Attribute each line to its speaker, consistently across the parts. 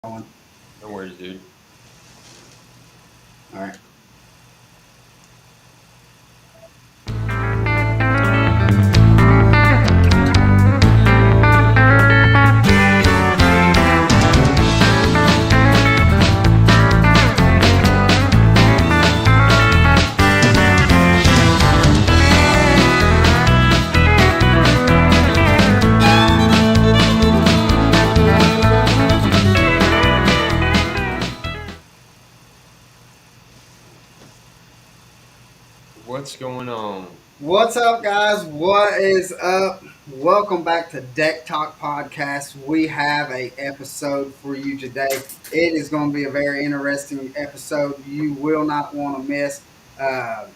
Speaker 1: Going.
Speaker 2: No worries, dude.
Speaker 1: All right.
Speaker 2: What's going on?
Speaker 1: What's up, guys? What is up? Welcome back to Deck Talk Podcast. We have a episode for you today. It is going to be a very interesting episode. You will not want to miss. Uh,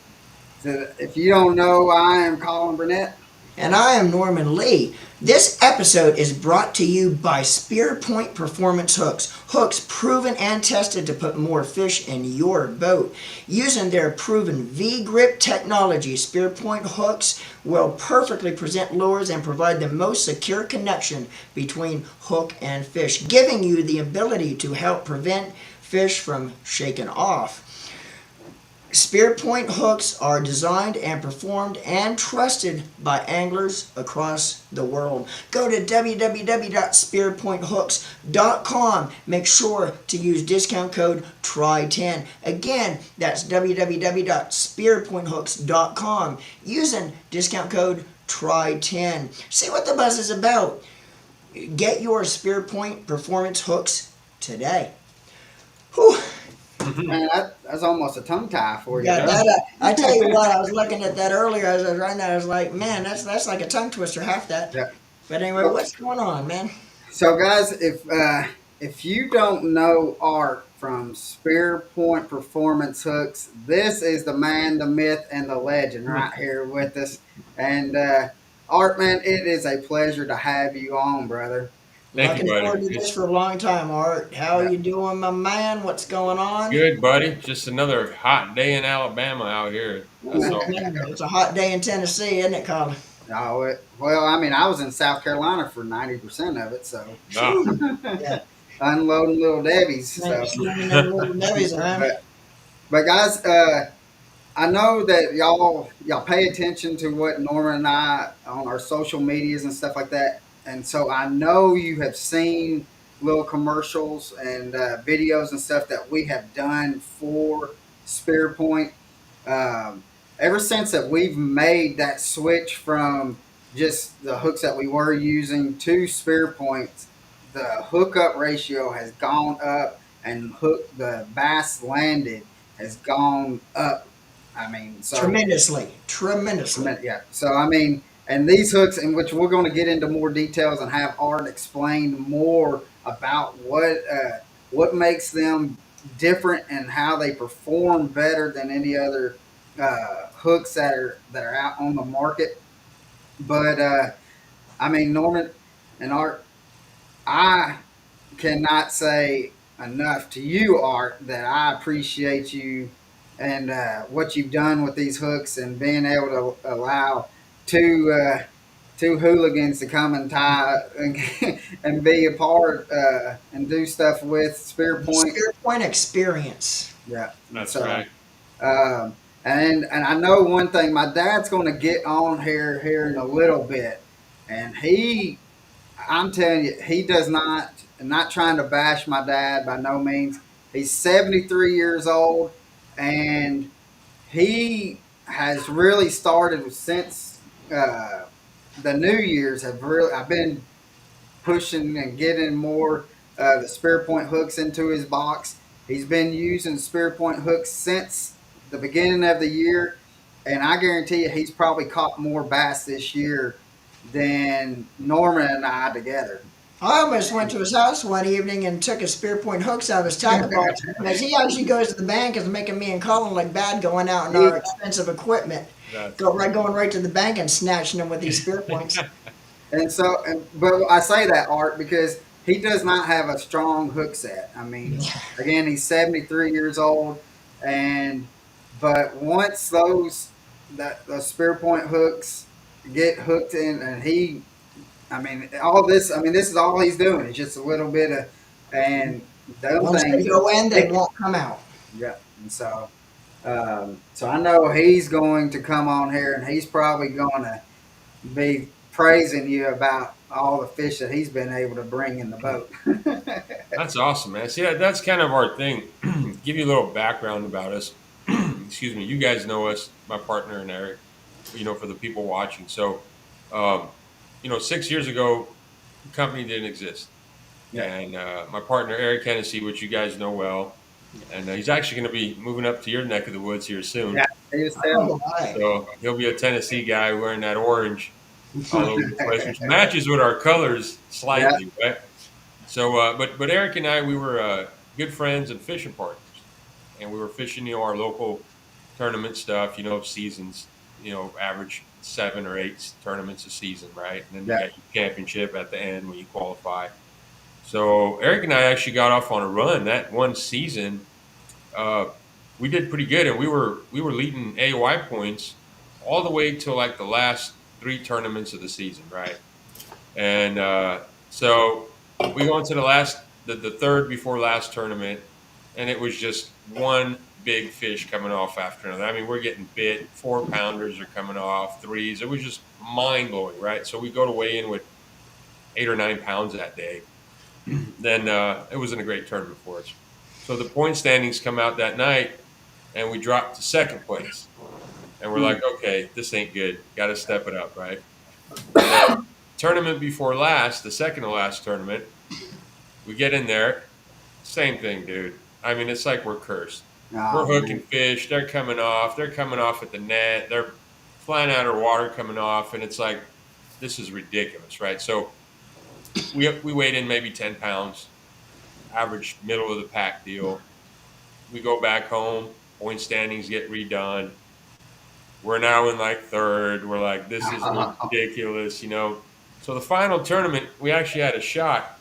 Speaker 1: if you don't know, I am Colin Burnett.
Speaker 3: And I am Norman Lee. This episode is brought to you by Spearpoint Performance Hooks. Hooks proven and tested to put more fish in your boat. Using their proven V-grip technology, Spearpoint hooks will perfectly present lures and provide the most secure connection between hook and fish, giving you the ability to help prevent fish from shaking off. Spearpoint hooks are designed and performed and trusted by anglers across the world. Go to www.spearpointhooks.com. Make sure to use discount code TRY10. Again, that's www.spearpointhooks.com. Using discount code TRY10. See what the buzz is about. Get your Spearpoint performance hooks today. Whew.
Speaker 1: Man, that's almost a tongue tie for you.
Speaker 3: Yeah,
Speaker 1: Huh?
Speaker 3: I tell you what, I was looking at that earlier as I was writing that. I was like, man, that's like a tongue twister, half that.
Speaker 1: Yeah.
Speaker 3: But anyway, what's going on, man?
Speaker 1: So, guys, if you don't know Art from Spearpoint Performance Hooks, this is the man, the myth, and the legend right here with us. And Art, man, it is a pleasure to have you on, brother.
Speaker 2: Thank you,
Speaker 3: Looking forward to
Speaker 2: buddy.
Speaker 3: this for a long time, Art. How
Speaker 1: Yeah.
Speaker 3: you doing, my man? What's going on?
Speaker 2: Good, buddy. Just another hot day in Alabama out here. That's all.
Speaker 3: It's a hot day in Tennessee, isn't it, Colin?
Speaker 1: Well, I mean, I was in South Carolina for 90% of it, so
Speaker 2: Ah,
Speaker 3: Yeah.
Speaker 1: unloading little Debbie's. So,
Speaker 3: Swimming in little Debbie's, huh?
Speaker 1: but guys, I know that y'all pay attention to what Norman and I on our social medias and stuff like that, and so I know you have seen little commercials and videos and stuff that we have done for Spearpoint. Um, Ever since that we've made that switch from just the hooks that we were using to Spearpoints, the hookup ratio has gone up, and the bass landed has gone up. I mean, so
Speaker 3: Tremendously.
Speaker 1: yeah. So I mean, and these hooks, in which we're going to get into more details and have Art explain more about what makes them different and how they perform better than any other hooks that are out on the market. But I mean, Norman and Art, I cannot say enough to you, Art, that I appreciate you and what you've done with these hooks and being able to allow two two hooligans to come and tie and be a part and do stuff with Spearpoint.
Speaker 3: Spearpoint experience.
Speaker 1: Yeah,
Speaker 2: that's
Speaker 1: so
Speaker 2: right.
Speaker 1: um, and I know one thing. My dad's going to get on here in a little bit, and I'm telling you, he does not. I'm not trying to bash my dad by no means. He's 73 years old, and he has really started since the New Year's. I've been pushing and getting more the Spearpoint hooks into his box. He's been using Spearpoint hooks since the beginning of the year, and I guarantee you, he's probably caught more bass this year than Norman and I together.
Speaker 3: I almost went to his house one evening and took his Spearpoint hooks out of his tackle box because he actually goes to the bank and making me and Colin look bad going out in our expensive equipment.
Speaker 2: That's
Speaker 3: Going right to the bank and snatching them with these Spearpoints.
Speaker 1: And so, but I say that, Art, because he does not have a strong hook set. I mean, again, he's 73 years old, and but once those Spearpoint hooks get hooked in, and I mean, this is all he's doing. It's just a little bit of, and Them
Speaker 3: Once they
Speaker 1: things are
Speaker 3: go in, they
Speaker 1: thick.
Speaker 3: won't come out.
Speaker 1: Yeah. And so I know he's going to come on here, and he's probably going to be praising you about all the fish that he's been able to bring in the boat.
Speaker 2: That's awesome, man. See, that's kind of our thing. Give you a little background about us. Excuse me. You guys know us, my partner and Eric. For the people watching. So, 6 years ago, the company didn't exist,
Speaker 1: Yeah.
Speaker 2: and my partner Eric Hennessy, which you guys know well, and he's actually going to be moving up to your neck of the woods here soon.
Speaker 1: Yeah. He was telling
Speaker 3: Oh my!
Speaker 2: So he'll be a Tennessee guy wearing that orange all over the place,
Speaker 1: me.
Speaker 2: which matches with our colors
Speaker 1: Yeah.
Speaker 2: slightly, right? So, but Eric and I, we were good friends and fishing partners, and we were fishing, our local tournament stuff, seasons, average 7 or 8 tournaments a season, right? And then you
Speaker 1: Yeah.
Speaker 2: got your championship at the end when you qualify. So Eric and I actually got off on a run that one season. Uh, we did pretty good, and we were leading AOI points all the way till like the last 3 tournaments of the season, right? And so we go into the third before last tournament, and it was just one big fish coming off after another. I mean, we're getting bit. 4 pounders are coming off, threes. It was just mind blowing, right? So we go to weigh in with 8 or 9 pounds that day. Then it wasn't a great tournament for us. So the point standings come out that night, and we dropped to second place. And we're like, okay, this ain't good. Got to step it up, right? Well, tournament before last, the second to last tournament, we get in there, same thing, dude. I mean, it's like we're cursed. We're
Speaker 1: Oh
Speaker 2: hooking
Speaker 1: man.
Speaker 2: fish, they're coming off, at the net, they're flying out of water coming off, and it's like this is ridiculous, right? So we weighed in maybe 10 pounds, average middle of the pack deal. We go back home, point standings get redone. We're now in like third. We're like, this is ridiculous. So the final tournament, we actually had a shot,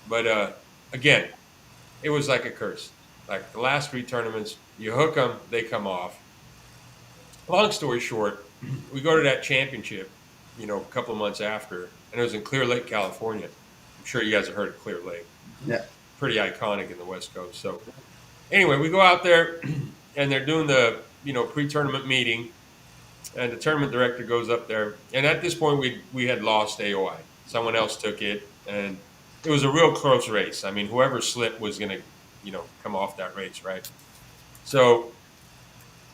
Speaker 2: but again, it was like a curse. Like the last 3 tournaments, you hook them, they come off. Long story short, we go to that championship, a couple of months after, and it was in Clear Lake, California. I'm sure you guys have heard of Clear Lake.
Speaker 1: Yeah.
Speaker 2: Pretty iconic in the West Coast. So anyway, we go out there, and they're doing the pre-tournament meeting, and the tournament director goes up there, and at this point we had lost AOI. Someone else took it, and it was a real close race. I mean, whoever slipped was going to come off that race, right? So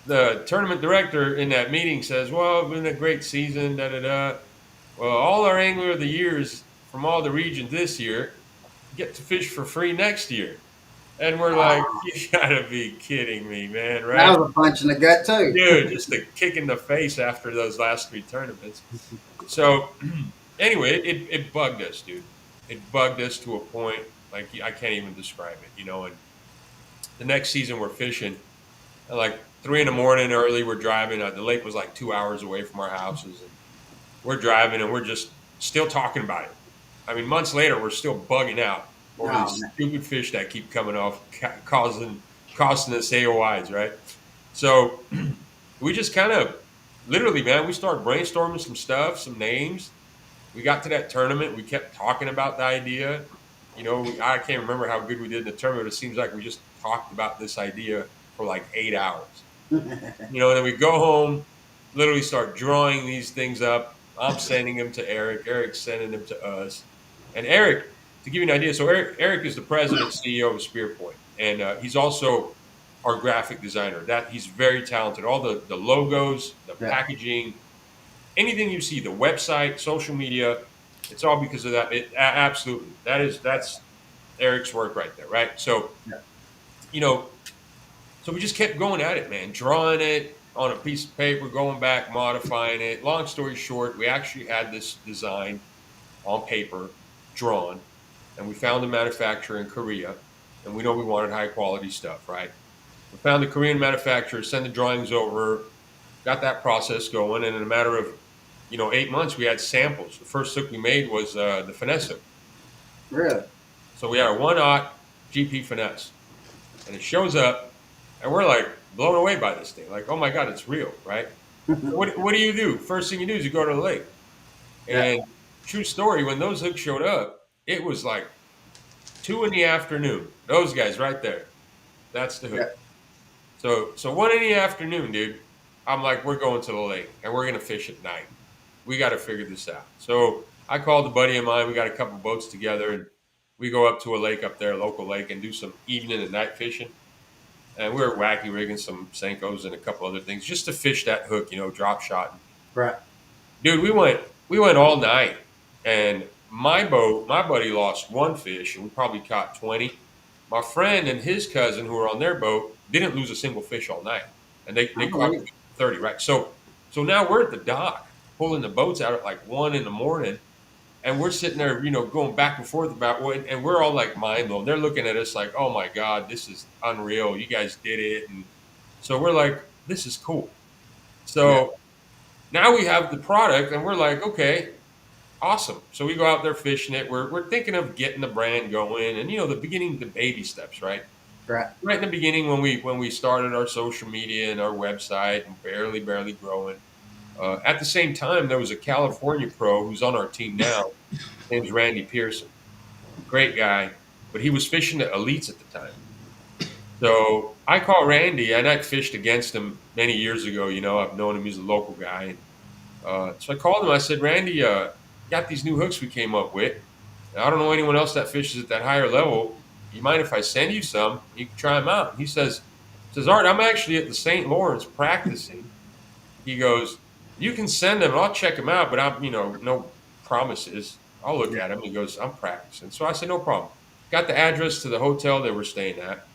Speaker 2: the tournament director in that meeting says, well, it's been a great season, da da da. Well, all our angler of the years from all the regions this year get to fish for free next year. And we're like,
Speaker 1: Oh,
Speaker 2: you gotta be kidding me, man,
Speaker 1: that
Speaker 2: right?
Speaker 1: was a punch in the gut too.
Speaker 2: Dude, just a kick in the face after those last 3 tournaments. So anyway, it bugged us, dude. It bugged us to a point like I can't even describe it. And the next season we're fishing at like 3 in the morning early. We're driving. The lake was like 2 hours away from our houses, and we're driving, and we're just still talking about it. I mean, months later, we're still bugging out over
Speaker 1: Oh
Speaker 2: these
Speaker 1: man.
Speaker 2: stupid fish that keep coming off, costing us AOIs, right? So we just kind of literally, man, we started brainstorming some stuff, some names. We got to that tournament. We kept talking about the idea. I can't remember how good we did in the tournament. It seems like we just talked about this idea for like 8 hours. And then we go home, literally start drawing these things up. I'm sending them to Eric. Eric's sending them to us. And Eric, to give you an idea, so Eric is the president and CEO of Spearpoint, and he's also our graphic designer. That he's very talented. All the logos, the
Speaker 1: Yeah.
Speaker 2: packaging, anything you see, the website, social media, it's all because of that. Absolutely, that's Eric's work right there, right? So
Speaker 1: Yeah.
Speaker 2: you know, so we just kept going at it, man, drawing it on a piece of paper, going back, modifying it. Long story short, we actually had this design on paper, drawn, and we found a manufacturer in Korea, and we know we wanted high quality stuff, right? We found the Korean manufacturer, send the drawings over, got that process going, and in a matter of 8 months, we had samples. The first hook we made was the finesse hook.
Speaker 1: Really?
Speaker 2: So we had a 1/0 GP finesse, and it shows up, and we're like blown away by this thing. Like, oh my god, it's real, right? So what do you do? First thing you do is you go to the lake,
Speaker 1: Yeah.
Speaker 2: and true story, when those hooks showed up, it was like 2 in the afternoon. Those guys right there. That's the
Speaker 1: Yeah.
Speaker 2: hook. So 1 in the afternoon, dude. I'm like, we're going to the lake and we're gonna fish at night. We got to figure this out. So I called a buddy of mine. We got a couple boats together and we go up to a lake up there, a local lake, and do some evening and night fishing. And we were wacky rigging some Senkos and a couple other things just to fish that hook, drop shot.
Speaker 1: Right.
Speaker 2: Dude, we went all night, and my buddy lost one fish, and we probably caught 20. My friend and his cousin who were on their boat didn't lose a single fish all night, and they
Speaker 1: I
Speaker 2: caught
Speaker 1: believe.
Speaker 2: 30. Right, so now we're at the dock pulling the boats out at like 1 in the morning, and we're sitting there, going back and forth about what, and we're all like mind blown. They're looking at us like, "Oh my god, this is unreal! You guys did it!" And so we're like, "This is cool."
Speaker 1: Yeah.
Speaker 2: So now we have the product, and we're like, "Okay, awesome." So we go out there fishing it. We're thinking of getting the brand going, and the beginning, the baby steps, right?
Speaker 1: Right.
Speaker 2: Right in the beginning, when we started our social media and our website, and barely growing. At the same time, there was a California pro who's on our team now. His name's Randy Pearson. Great guy, but he was fishing at elites at the time. So I call Randy, and I fished against him many years ago. I've known him; he's a local guy. And, so I called him. I said, Randy, got these new hooks we came up with. I don't know anyone else that fishes at that higher level. You mind if I send you some? You can try them out. He says, Art, I'm actually at the St. Lawrence practicing. He goes, you can send them, and I'll check them out, but I'm, no promises. I'll look
Speaker 1: Yeah.
Speaker 2: at them. He goes, I'm practicing. So I said, no problem. Got the address to the hotel they were staying at,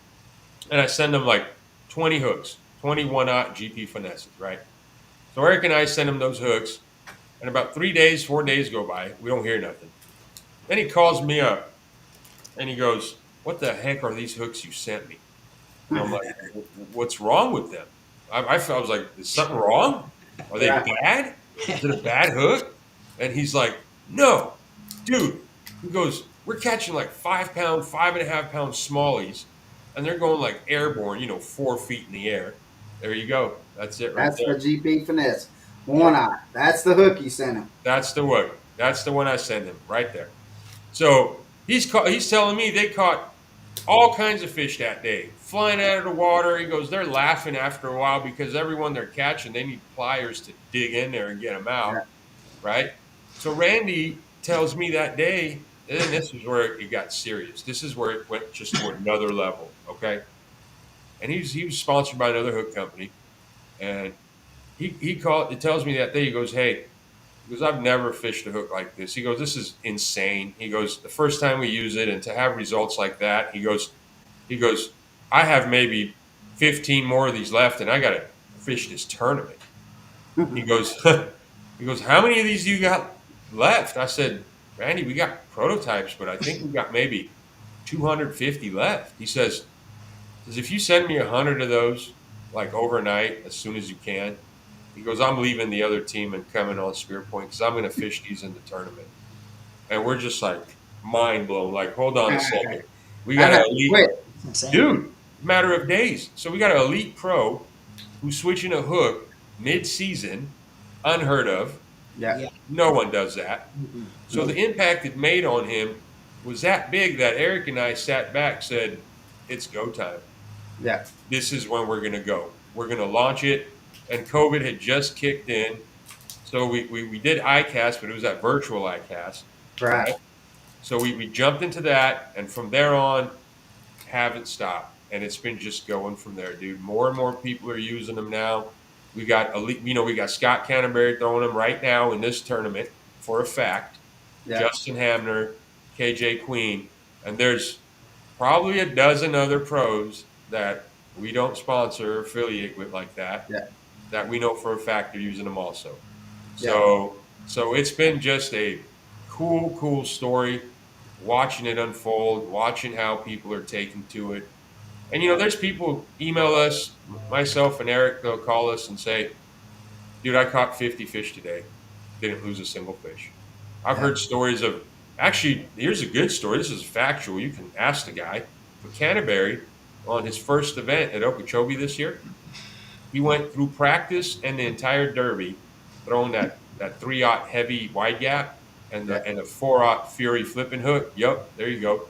Speaker 2: and I send them like 20 hooks, 21-aught GP finesses, right? So Eric and I send him those hooks, and about 3 days, 4 days go by. We don't hear nothing. Then he calls me up, and he goes, what the heck are these hooks you sent me? And I'm like, what's wrong with them? I was like, is something wrong? Are they
Speaker 1: Right.
Speaker 2: bad? Is it a bad hook? And he's like, no, dude. He goes, we're catching like 5 pound, 5.5 pound smallies, and they're going like airborne, 4 feet in the air. There you go. That's it right
Speaker 1: That's the
Speaker 2: there.
Speaker 1: GP finesse.
Speaker 2: Yep.
Speaker 1: One eye. That's the hook you sent him.
Speaker 2: That's the one. That's the one I send him right there. So he's telling me they caught all kinds of fish that day, flying out of the water. He goes, they're laughing after a while because everyone they're catching, they need pliers to dig in there and get them out,
Speaker 1: Yeah.
Speaker 2: right? So Randy tells me that day, and then this is where it got serious. This is where it went just to another level, okay? And he was sponsored by another hook company, and he tells me that day. He goes, hey. He goes, I've never fished a hook like this. He goes, this is insane. He goes, the first time we use it and to have results like that, he goes, I have maybe 15 more of these left and I got to fish this tournament. He goes, he goes, how many of these do you got left? I said, Randy, we got prototypes, but I think we got maybe 250 left. He says, if you send me 100 of those like overnight as soon as you can, he goes, I'm leaving the other team and coming on Spearpoint because I'm going to fish these in the tournament. And we're just like mind blown. Like, hold on a second. We
Speaker 1: I
Speaker 2: got
Speaker 1: have
Speaker 2: an
Speaker 1: to
Speaker 2: elite
Speaker 1: quit.
Speaker 3: It's insane.
Speaker 2: dude, matter of days. So we got an elite pro who's switching a hook mid-season, unheard of.
Speaker 1: Yeah.
Speaker 3: Yeah.
Speaker 2: No one does that.
Speaker 3: Mm-mm.
Speaker 2: So the impact it made on him was that big that Eric and I sat back, said, it's go time.
Speaker 1: Yeah.
Speaker 2: This is when we're going to go. We're going to launch it. And COVID had just kicked in. So we did ICAST, but it was that virtual ICAST.
Speaker 1: Right.
Speaker 2: Right? So we jumped into that. And from there on, haven't stopped. And it's been just going from there, dude. More and more people are using them now. We got elite, we got Scott Canterbury throwing them right now in this tournament for a fact.
Speaker 1: Yeah.
Speaker 2: Justin Hamner, KJ Queen, and there's probably a dozen other pros that we don't sponsor or affiliate with like that,
Speaker 1: Yeah.
Speaker 2: that we know for a fact they're using them also.
Speaker 1: Yeah.
Speaker 2: So it's been just a cool story, watching it unfold, watching how people are taking to it. And there's people email us, myself and Eric, they'll call us and say, dude, I caught 50 fish today, didn't lose a single fish. I've
Speaker 1: Yeah.
Speaker 2: heard stories of, actually, here's a good story. This is factual. You can ask the guy. But Canterbury, on his first event at Okeechobee this year, he went through practice and the entire Derby throwing that 3-aught heavy wide gap and
Speaker 1: Yeah.
Speaker 2: the 4-aught Fury flipping hook. Yep, there you go.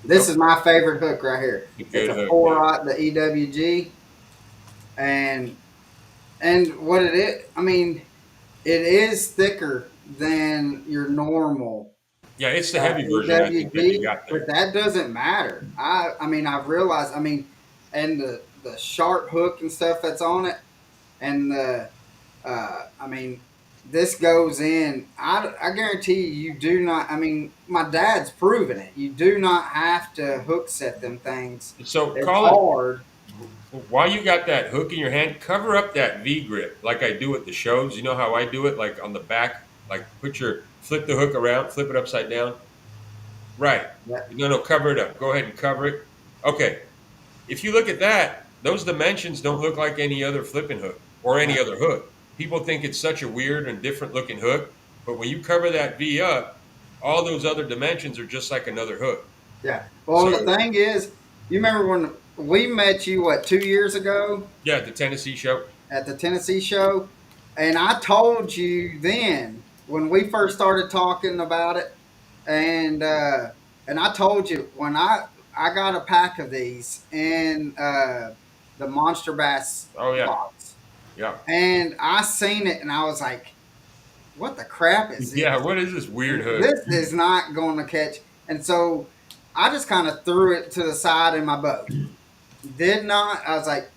Speaker 1: This is my favorite hook right here.
Speaker 2: A
Speaker 1: It's
Speaker 2: good
Speaker 1: a
Speaker 2: hook,
Speaker 1: four
Speaker 2: man.
Speaker 1: aught, the EWG, and what it is, I mean, it is thicker than your normal
Speaker 2: Yeah, it's the heavy version I think that you
Speaker 1: EWG,
Speaker 2: got
Speaker 1: but
Speaker 2: there.
Speaker 1: that doesn't matter. I mean, I've realized. I mean, and the sharp hook and stuff that's on it, and I mean, this goes in. I guarantee you do not. I mean, my dad's proven it. You do not have to hook set them things.
Speaker 2: So,
Speaker 1: It's
Speaker 2: Colin,
Speaker 1: hard.
Speaker 2: while you got that hook in your hand, cover up that V grip like I do at the shows. You know how I do it, like on the back, like flip the hook around, flip it upside down. Right.
Speaker 1: That,
Speaker 2: No, cover it up. Go ahead and cover it. Okay. If you look at that, those dimensions don't look like any other flipping hook or any
Speaker 1: that,
Speaker 2: other hook. People think it's such a weird and different looking hook, but when you cover that V up, all those other dimensions are just like another hook.
Speaker 1: yeah.
Speaker 2: So,
Speaker 1: Well, and the thing is, you remember when we met you? What 2 years ago
Speaker 2: yeah, the Tennessee show.
Speaker 1: at the Tennessee show? And I told you then when we first started talking about it, and I told you when I got a pack of these in the Monster Bass
Speaker 2: Oh yeah,
Speaker 1: box,
Speaker 2: yeah,
Speaker 1: and I seen it, and I was like, "What the crap is
Speaker 2: yeah.
Speaker 1: this?
Speaker 2: What is this weird hook?
Speaker 1: This is not going to catch." And so I just kind of threw it to the side in my boat. Did not. I was like,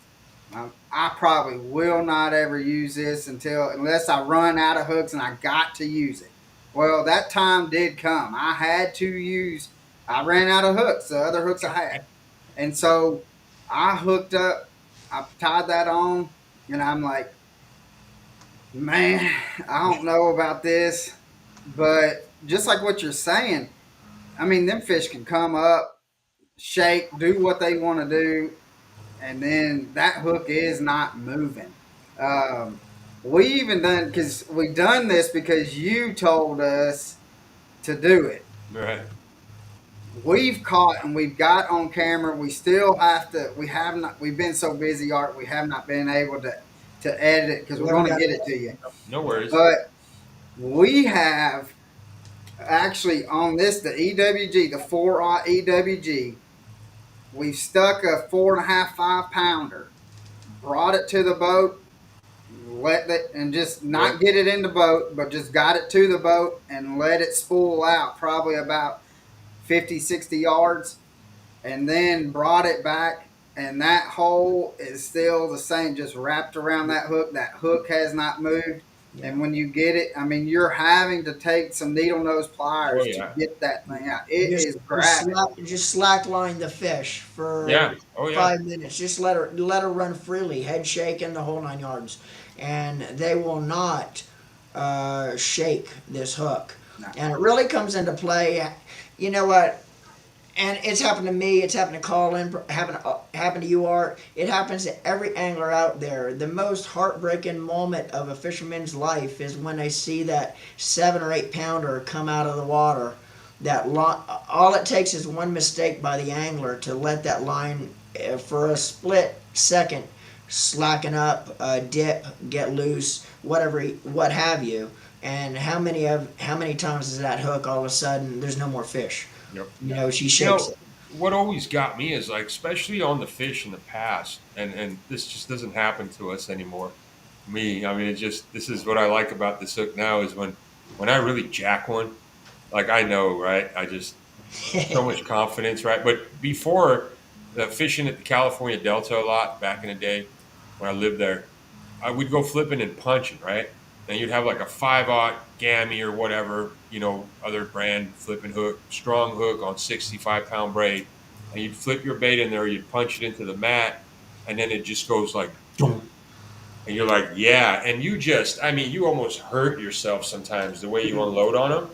Speaker 1: I probably will not ever use this unless I run out of hooks and I got to use it. Well, that time did come. I had to use. I ran out of hooks, the other hooks I had, and so I hooked up. I tied that on, and I'm like, man, I don't know about this, but just like what you're saying, I mean, them fish can come up, shake, do what they want to do, and then that hook is not moving. Um, we even done because we done this because you told us to do it.
Speaker 2: Right.
Speaker 1: We've caught and we've got on camera. We still have to. We have not. We've been so busy, Art. We have not been able to edit it because
Speaker 3: We
Speaker 1: we're
Speaker 3: haven't
Speaker 1: going to
Speaker 3: got
Speaker 1: get it to you.
Speaker 2: No worries.
Speaker 1: But we have actually on this the EWG, the 4-aught EWG. We've stuck a 4.5, 5 pounder, brought it to the boat, let it and just
Speaker 2: Yep.
Speaker 1: not get it in the boat, but just got it to the boat and let it spool out probably about 50, 60 yards, and then brought it back. And that hole is still the same, just wrapped around that hook. That hook has not moved.
Speaker 3: Yeah.
Speaker 1: And when you get it, I mean, you're having to take some needle nose
Speaker 2: Oh
Speaker 1: pliers to
Speaker 2: yeah.
Speaker 1: get that thing out. It
Speaker 3: Just
Speaker 1: is grabbing.
Speaker 3: just slackline the fish for
Speaker 2: Yeah. Oh yeah.
Speaker 3: 5 minutes. Just let her run freely, head shaking the whole 9 yards, and they will not shake this hook.
Speaker 1: No.
Speaker 3: And it really comes into play. You know what? And it's happened to me. It's happened to Colin. Happened to you, Art. It happens to every angler out there. The most heartbreaking moment of a fisherman's life is when they see that 7 or 8 pounder come out of the water. All it takes is one mistake by the angler to let that line, for a split second, slacken up, dip, get loose, what have you. And how many times is that hook all of a sudden there's no more fish?
Speaker 2: Yep.
Speaker 3: She
Speaker 2: You
Speaker 3: shakes
Speaker 2: know,
Speaker 3: it.
Speaker 2: what always got me is like, especially on the fish in the past, and this just doesn't happen to us anymore. Me, I mean, this is what I like about this hook now is when I really jack one, like I know, right? I just so much confidence, right? But before fishing at the California Delta a lot back in the day when I lived there, I would go flipping and punching, right? And you'd have like a 5-aught gammy or whatever, other brand flipping hook, strong hook on 65-pound braid, and you'd flip your bait in there, you'd punch it into the mat, and then it just goes like, "Dum," and you're like, yeah, and I mean, you almost hurt yourself sometimes the way you unload on them,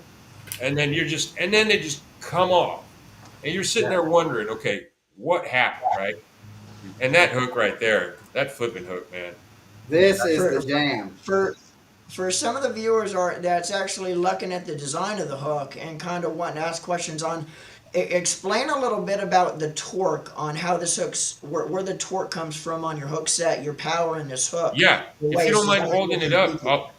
Speaker 2: and then they just come off, and you're sitting
Speaker 1: Yeah.
Speaker 2: there wondering, okay, what happened, right? And that hook right there, that flipping hook, man.
Speaker 1: This is
Speaker 3: for
Speaker 1: the jam.
Speaker 3: for for some of the viewers that's actually looking at the design of the hook and kind of wanting to ask questions on, explain a little bit about the torque on how this hooks, where the torque comes from on your hook set, your power in this hook,
Speaker 2: Yeah,
Speaker 3: the
Speaker 2: if you
Speaker 3: ways
Speaker 2: don't mind
Speaker 3: how you
Speaker 2: holding it
Speaker 3: can
Speaker 2: up,
Speaker 3: tweak it.
Speaker 2: I'll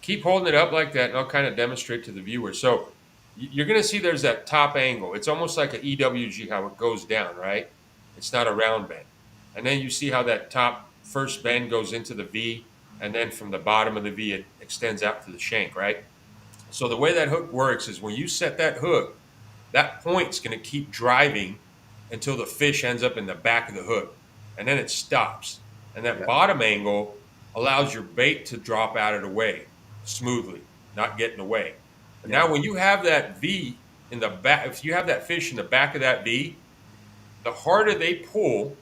Speaker 2: keep holding it up like that, and I'll kind of demonstrate to the viewer. So you're going to see there's that top angle. It's almost like an EWG, how it goes down, right? It's not a round bend. And then you see how that top first bend goes into the V, and then from the bottom of the V, it extends out to the shank, right? So the way that hook works is when you set that hook, that point's going to keep driving until the fish ends up in the back of the hook, and then it stops. And that
Speaker 1: Yeah.
Speaker 2: bottom angle allows your bait to drop out of the way smoothly, not getting away. But
Speaker 1: Yeah.
Speaker 2: now, when you have that V in the back, if you have that fish in the back of that V, the harder they pull,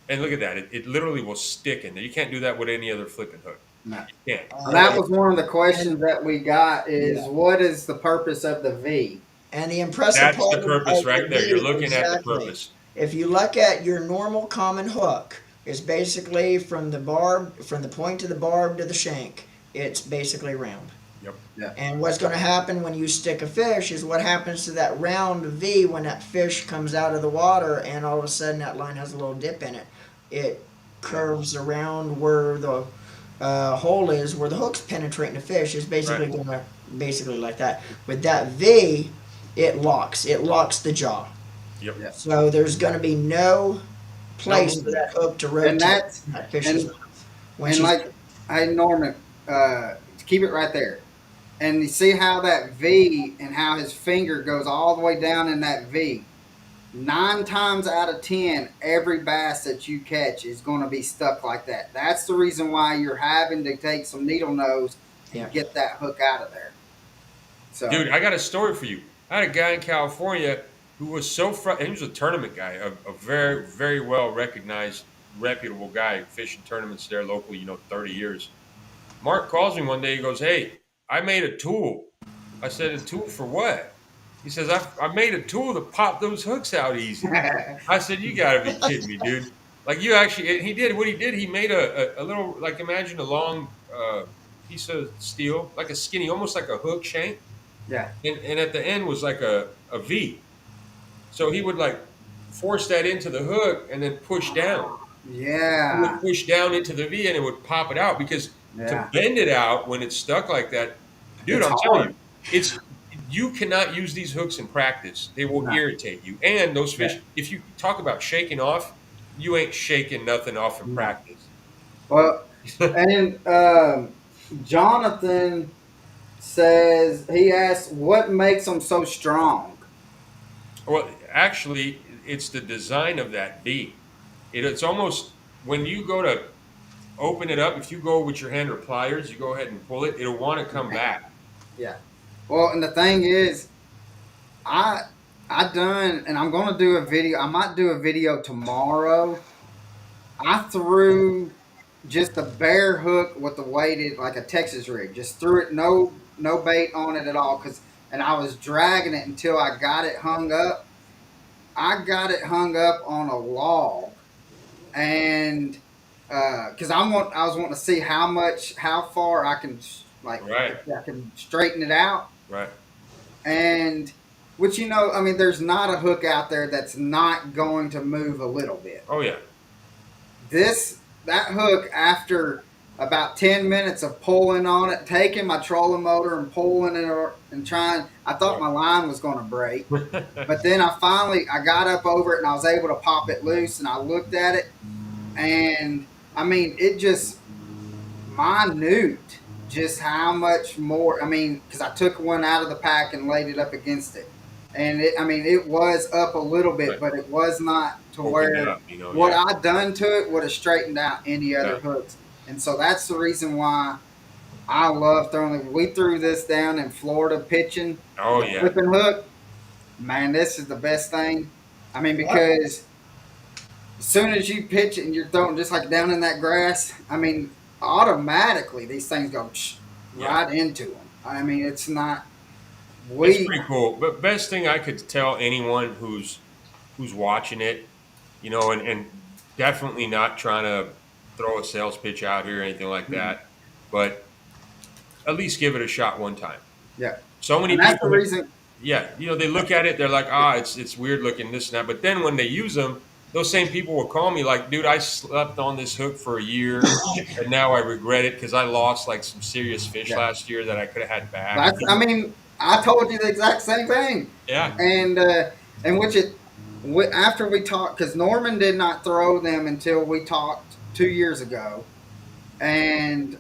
Speaker 2: and look at that, it literally will stick in there. You can't do that with any other flipping hook.
Speaker 1: No.
Speaker 2: You can't.
Speaker 1: That was one of the questions
Speaker 3: And-
Speaker 1: that we got is
Speaker 3: Yeah.
Speaker 1: what is the purpose of the V?
Speaker 3: And the impressive
Speaker 2: That's
Speaker 3: part
Speaker 2: the purpose
Speaker 3: of
Speaker 2: right
Speaker 3: the
Speaker 2: there. You're
Speaker 3: V,
Speaker 2: looking at the
Speaker 3: exactly.
Speaker 2: purpose.
Speaker 3: If you look at your normal common hook, it's basically from the point to the barb to the shank, it's basically round.
Speaker 2: Yep.
Speaker 1: Yeah.
Speaker 3: And what's going to happen when you stick a fish is what happens to that round V when that fish comes out of the water and all of a sudden that line has a little dip in it. It curves around where the hole is, where the hook's penetrating the fish. Is basically
Speaker 2: Right.
Speaker 3: going to basically like that. With that V, it locks the jaw.
Speaker 2: Yep.
Speaker 1: Yeah.
Speaker 3: So there's going to be no place for that hook to rotate
Speaker 1: that's-
Speaker 3: that fish's
Speaker 1: and-
Speaker 3: mouth. When
Speaker 1: And
Speaker 3: she's-
Speaker 1: like, hey Norman, keep it right there. And you see how that V and how his finger goes all the way down in that V. 9 times out of 10, every bass that you catch is going to be stuck like that. That's the reason why you're having to take some needle nose and
Speaker 3: Yeah.
Speaker 1: get that hook out of there. So,
Speaker 2: Dude, I got a story for you. I had a guy in California who was so he was a tournament guy, a very, very well recognized, reputable guy, fishing tournaments there locally, 30 years. Mark calls me one day. He goes, "Hey, I made a tool." I said, "A tool for what?" He says, I made a tool to pop those hooks out easy. I said, "You got to be kidding me, dude." Like, you actually, and he did what he did. He made a little, like, imagine a long piece of steel, like a skinny, almost like a hook shank.
Speaker 1: yeah,
Speaker 2: And at the end was like a V. So he would like force that into the hook and then push down. He
Speaker 1: yeah,
Speaker 2: would push down into the V and it would pop it out because to
Speaker 1: yeah.
Speaker 2: bend it out when it's stuck like that, dude,
Speaker 1: It's
Speaker 2: I'm telling
Speaker 1: hard.
Speaker 2: you, you cannot use these hooks in practice. They will
Speaker 1: No.
Speaker 2: irritate you. And those fish,
Speaker 1: Yeah.
Speaker 2: if you talk about shaking off, you ain't shaking nothing off in
Speaker 1: No.
Speaker 2: practice.
Speaker 1: Well, and Jonathan says he asks what makes them so strong.
Speaker 2: Well, actually, it's the design of that V. It's almost when you go to open it up, if you go with your hand or pliers, you go ahead and pull it, it'll want to come back.
Speaker 1: Yeah. Well, and the thing is, I done, and I'm gonna do a video. I might do a video tomorrow. I threw just a bare hook with the weighted, like a Texas rig. Just threw it, no bait on it at all, and I was dragging it until I got it hung up. I got it hung up on a log, and because I was wanting to see how far I can
Speaker 2: Right.
Speaker 1: I can straighten it out.
Speaker 2: Right.
Speaker 1: And which I mean, there's not a hook out there that's not going to move a little bit.
Speaker 2: Oh yeah.
Speaker 1: That hook, after about 10 minutes of pulling on it, taking my trolling motor and pulling it and trying, I thought my line was going to break. But then I got up over it and I was able to pop it loose, and I looked at it, and I mean, it just minute just how much more. I mean, because I took one out of the pack and laid it up against it, and it was up a little bit,
Speaker 2: Right.
Speaker 1: but it was not to
Speaker 2: Open
Speaker 1: where
Speaker 2: it up,
Speaker 1: what
Speaker 2: yeah.
Speaker 1: I done to it would have straightened out any other
Speaker 2: Yeah.
Speaker 1: hooks. And so that's the reason why I love throwing it. We threw this down in Florida pitching.
Speaker 2: Oh
Speaker 1: the
Speaker 2: yeah.
Speaker 1: Flipping hook. Man, this is the best thing. I mean, because as soon as you pitch it and you're throwing just like down in that grass, I mean, automatically these things go
Speaker 2: Yeah.
Speaker 1: right into them. I mean, it's not.
Speaker 2: It's pretty cool. But best thing I could tell anyone who's watching it, and definitely not trying to throw a sales pitch out here or anything like that, but at least give it a shot one time.
Speaker 1: Yeah.
Speaker 2: So many
Speaker 1: And that's
Speaker 2: people,
Speaker 1: the reason.
Speaker 2: yeah, they look at it, they're like, it's weird looking, this and that. But then when they use them, those same people will call me like, dude, I slept on this hook for a year, and now I regret it because I lost like some serious fish
Speaker 1: Yeah.
Speaker 2: last year that I could have had back.
Speaker 1: I mean, I told you the exact same thing,
Speaker 2: Yeah.
Speaker 1: and which after we talked, because Norman did not throw them until we talked 2 years ago, and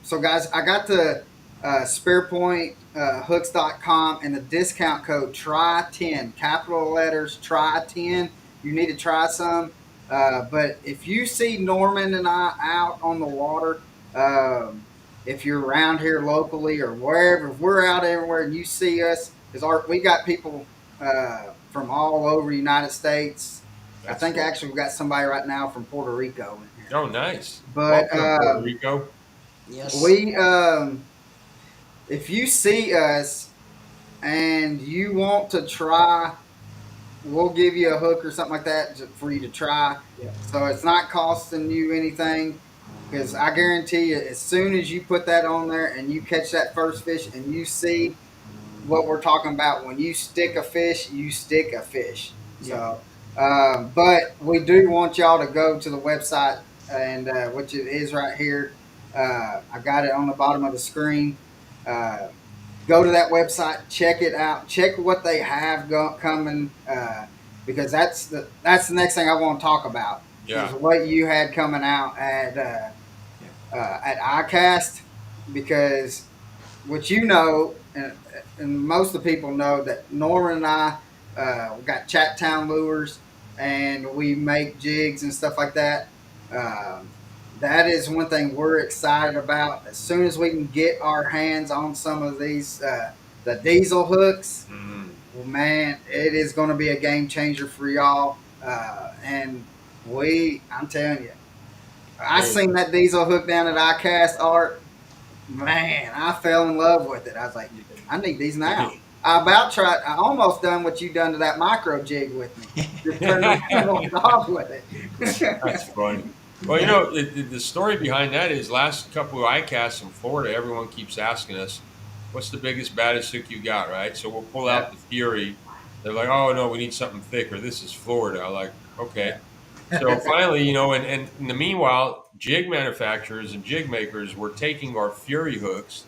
Speaker 1: so guys, I got the Spearpoint hooks.com and the discount code try10, capital letters try10. You need to try some. But if you see Norman and I out on the water, if you're around here locally or wherever, if we're out everywhere and you see us, because we got people from all over the United States. I
Speaker 2: That's
Speaker 1: think
Speaker 2: cool.
Speaker 1: actually we got somebody right now from Puerto Rico in here.
Speaker 2: Oh, nice.
Speaker 1: But
Speaker 2: Welcome, Puerto Rico.
Speaker 3: Yes.
Speaker 1: we, if you see us and you want to try, we'll give you a hook or something like that for you to try.
Speaker 3: Yeah.
Speaker 1: So it's not costing you anything. Because I guarantee you, as soon as you put that on there and you catch that first fish and you see what we're talking about, when you stick a fish, you stick a fish.
Speaker 3: Yeah.
Speaker 1: So, but we do want y'all to go to the website, and which it is right here. I got it on the bottom of the screen. Uh, Go to that website, check it out, check what they have coming, because that's the next thing I want to talk about is
Speaker 2: Yeah.
Speaker 1: what you had coming out at ICAST, because what you know, and most of the people know that Norman and I we got Chattown lures and we make jigs and stuff like that. Um, that is one thing we're excited about. As soon as we can get our hands on some of these the diesel hooks,
Speaker 2: Mm.
Speaker 1: well, man, it is going to be a game changer for y'all. And I'm telling you, I
Speaker 2: Hey.
Speaker 1: seen that diesel hook down at ICAST art. Man, I fell in love with it. I was like, I need these now. I almost done what you done to that micro jig with me. Just turned around and walked off with
Speaker 2: That's
Speaker 1: it.
Speaker 2: funny. Well, you know, the story behind that is last couple of iCasts in Florida, everyone keeps asking us, what's the biggest, baddest hook you got, right? So we'll pull
Speaker 1: Yeah,
Speaker 2: out the Fury. They're like, oh, no, we need something thicker. This is Florida. I'm like, okay. So
Speaker 1: yeah.
Speaker 2: finally, you know, and in the meanwhile, jig manufacturers and jig makers were taking our Fury hooks,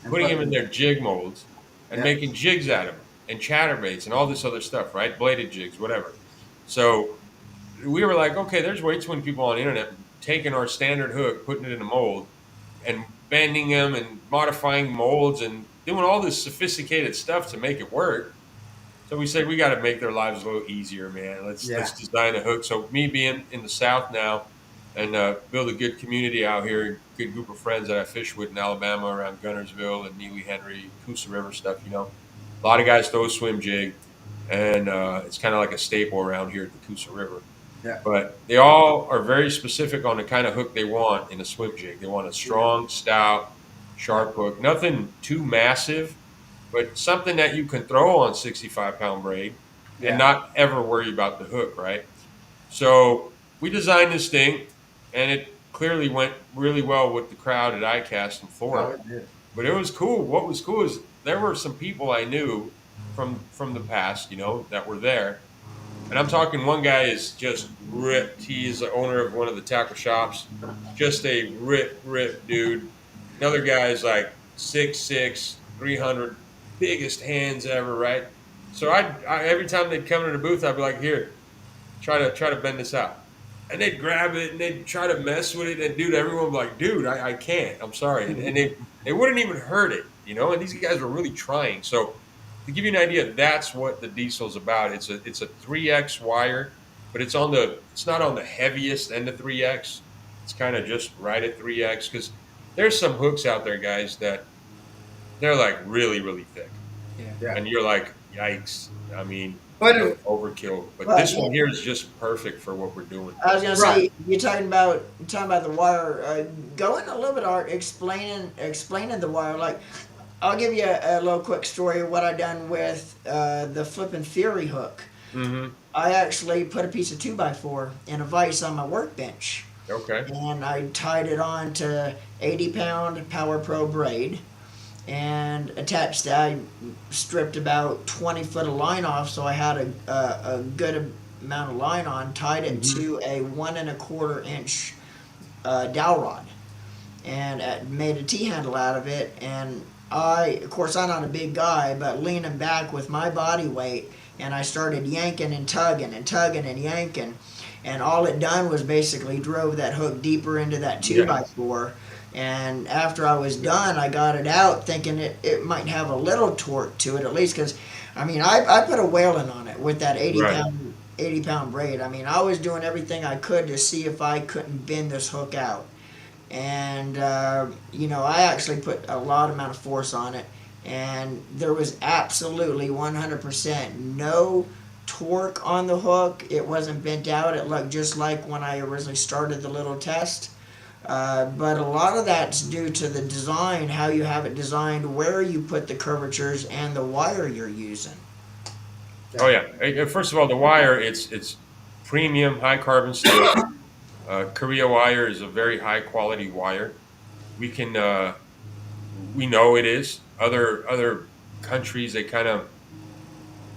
Speaker 1: And
Speaker 2: putting
Speaker 1: put
Speaker 2: them in
Speaker 1: them.
Speaker 2: their jig molds, and
Speaker 1: Yep.
Speaker 2: making jigs out of them, and chatterbaits, and all this other stuff, right? Bladed jigs, whatever. So we were like, okay, there's way too many people on the internet taking our standard hook, putting it in a mold, and bending them and modifying molds and doing all this sophisticated stuff to make it work. So we said we got to make their lives a little easier, man. Let's
Speaker 1: Yeah.
Speaker 2: design a hook. So me being in the South now, and build a good community out here, good group of friends that I fish with in Alabama around Gunnersville and Neely Henry, Coosa River stuff. You know, a lot of guys throw a swim jig, and it's kind of like a staple around here at the Coosa River.
Speaker 1: Yeah.
Speaker 2: But they all are very specific on the kind of hook they want in a swim jig. They want a
Speaker 1: Yeah.
Speaker 2: strong, stout, sharp hook, nothing too massive, but something that you can throw on 65-pound braid and
Speaker 1: Yeah.
Speaker 2: not ever worry about the hook, right? So we designed this thing, and it clearly went really well with the crowd at ICAST in
Speaker 1: Oh,
Speaker 2: Florida.
Speaker 1: it did.
Speaker 2: But it was cool. What was cool is there were some people I knew from the past, you know, that were there, and I'm talking one guy is just ripped. He is the owner of one of the tackle shops. Just a rip dude. Another guy is like 6'6", 300, biggest hands ever, right? So I every time they'd come to the booth, I'd be like, here, try to bend this out. And they'd grab it and they'd try to mess with it. And dude, everyone would be like, dude, I can't. I'm sorry. And they wouldn't even hurt it, you know, and these guys were really trying. So to give you an idea, that's what the diesel's about. It's a 3X wire, but it's not on the heaviest end of 3X. It's kind of just right at 3X because there's some hooks out there, guys, that they're like really thick.
Speaker 3: Yeah.
Speaker 1: Yeah.
Speaker 2: And you're like, yikes. I mean,
Speaker 1: But
Speaker 2: overkill. But
Speaker 3: Well,
Speaker 2: this one here is just perfect for what we're doing.
Speaker 3: I was gonna
Speaker 1: right.
Speaker 3: say you're talking about the wire. Go in a little bit, Art, explaining the wire. Like, I'll give you a little quick story of what I done with the flipping Fury hook.
Speaker 2: Mm-hmm.
Speaker 3: I actually put a piece of 2x4 in a vise on my workbench,
Speaker 2: Okay.
Speaker 3: and I tied it on to 80-pound Power Pro braid, and attached that. I stripped about 20 foot of line off, so I had a good amount of line on. Tied it to a 1 1/4 inch dowel rod, and made a T handle out of it. And of course, I'm not a big guy, but leaning back with my body weight, and I started yanking and tugging and tugging and yanking, and all it done was basically drove that hook deeper into that two
Speaker 2: Yeah.
Speaker 3: by four. And after I was done, I got it out thinking it might have a little torque to it at least, because I mean I put a whaling on it with that
Speaker 2: Right.
Speaker 3: 80 pound braid. I mean, I was doing everything I could to see if I couldn't bend this hook out. And I actually put a lot amount of force on it, and there was absolutely 100% no torque on the hook. It wasn't bent out. It looked just like when I originally started the little test. But a lot of that's due to the design, how you have it designed, where you put the curvatures, and the wire you're using.
Speaker 2: Oh yeah. First of all, the wire, it's premium high carbon steel. Korea wire is a very high quality wire. We can we know it is. Other countries, they kind of,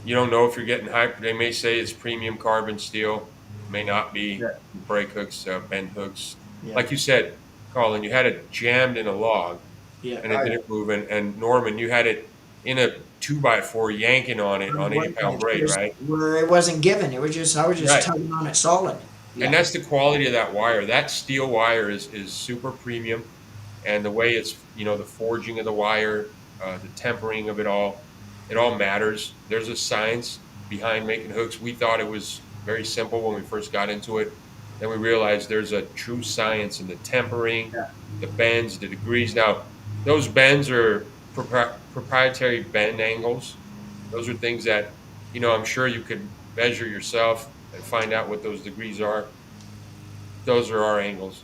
Speaker 2: you don't know if you're getting high. They may say it's premium carbon steel, may not be.
Speaker 1: Yeah.
Speaker 2: Brake hooks, bend hooks,
Speaker 3: Yeah.
Speaker 2: like you said, Colin. You had it jammed in a log
Speaker 3: Yeah.
Speaker 2: and it
Speaker 1: Oh,
Speaker 2: didn't move. And Norman, you had it in a 2x4 yanking on it on 80-pound braid,
Speaker 3: Just
Speaker 2: right?
Speaker 3: where it wasn't given. It was just I was just
Speaker 2: Right.
Speaker 3: tugging on it solid.
Speaker 2: And
Speaker 3: Yeah.
Speaker 2: that's the quality of that wire. That steel wire is super premium, and the way it's, the forging of the wire, the tempering of it all matters. There's a science behind making hooks. We thought it was very simple when we first got into it. Then we realized there's a true science in the tempering,
Speaker 1: yeah.
Speaker 2: the bends, the degrees. Now, those bends are proprietary bend angles. Those are things that, I'm sure you could measure yourself and find out what those degrees are. Those are our angles.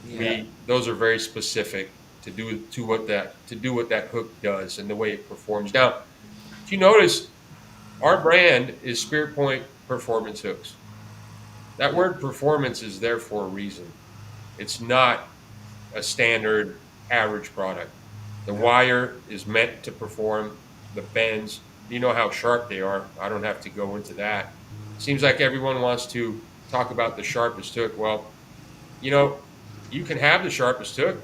Speaker 3: Yeah.
Speaker 2: Those are very specific to do what that hook does and the way it performs. Now, if you notice, our brand is Spearpoint Performance Hooks. That word performance is there for a reason. It's not a standard average product. The wire is meant to perform. The bends, you know how sharp they are. I don't have to go into that. Seems like everyone wants to talk about the sharpest hook. Well, you know, you can have the sharpest hook,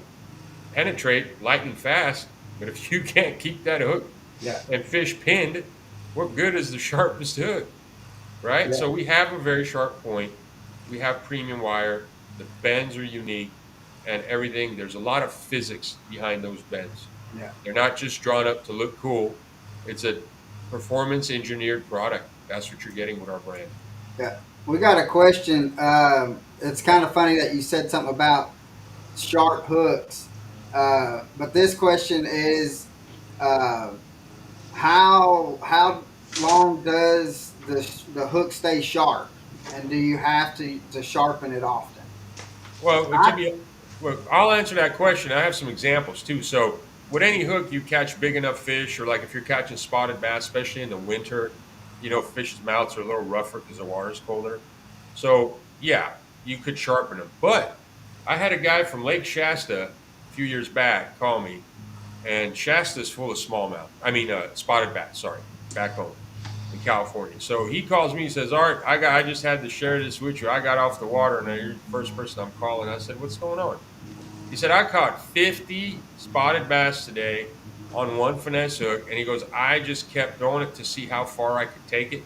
Speaker 2: penetrate lightning fast, but if you can't keep that hook
Speaker 1: Yeah.
Speaker 2: and fish pinned, what good is the sharpest hook, right?
Speaker 1: Yeah.
Speaker 2: So we have a very sharp point. We have premium wire. The bends are unique and everything. There's a lot of physics behind those bends.
Speaker 1: Yeah.
Speaker 2: They're not just drawn up to look cool. It's a performance engineered product. That's what you're getting with our brand.
Speaker 1: Yeah. We got a question. It's kind of funny that you said something about sharp hooks. But this question is, uh, how long does the hook stay sharp, and do you have to sharpen it often?
Speaker 2: Well, it
Speaker 1: I,
Speaker 2: can be. Well, I'll answer that question. I have some examples too. So, with any hook you catch big enough fish, or like if you're catching spotted bass, especially in the winter, fish's mouths are a little rougher because the water's colder. So, yeah, you could sharpen them. But I had a guy from Lake Shasta a few years back call me, and Shasta's full of smallmouth. I mean, spotted bass. Sorry, back home in California. So he calls me. He says, "Art, I just had to share this with you. I got off the water, and you're the first person I'm calling." I said, "What's going on?" He said, "I caught 50 spotted bass today on one finesse hook," and he goes, "I just kept throwing it to see how far I could take it."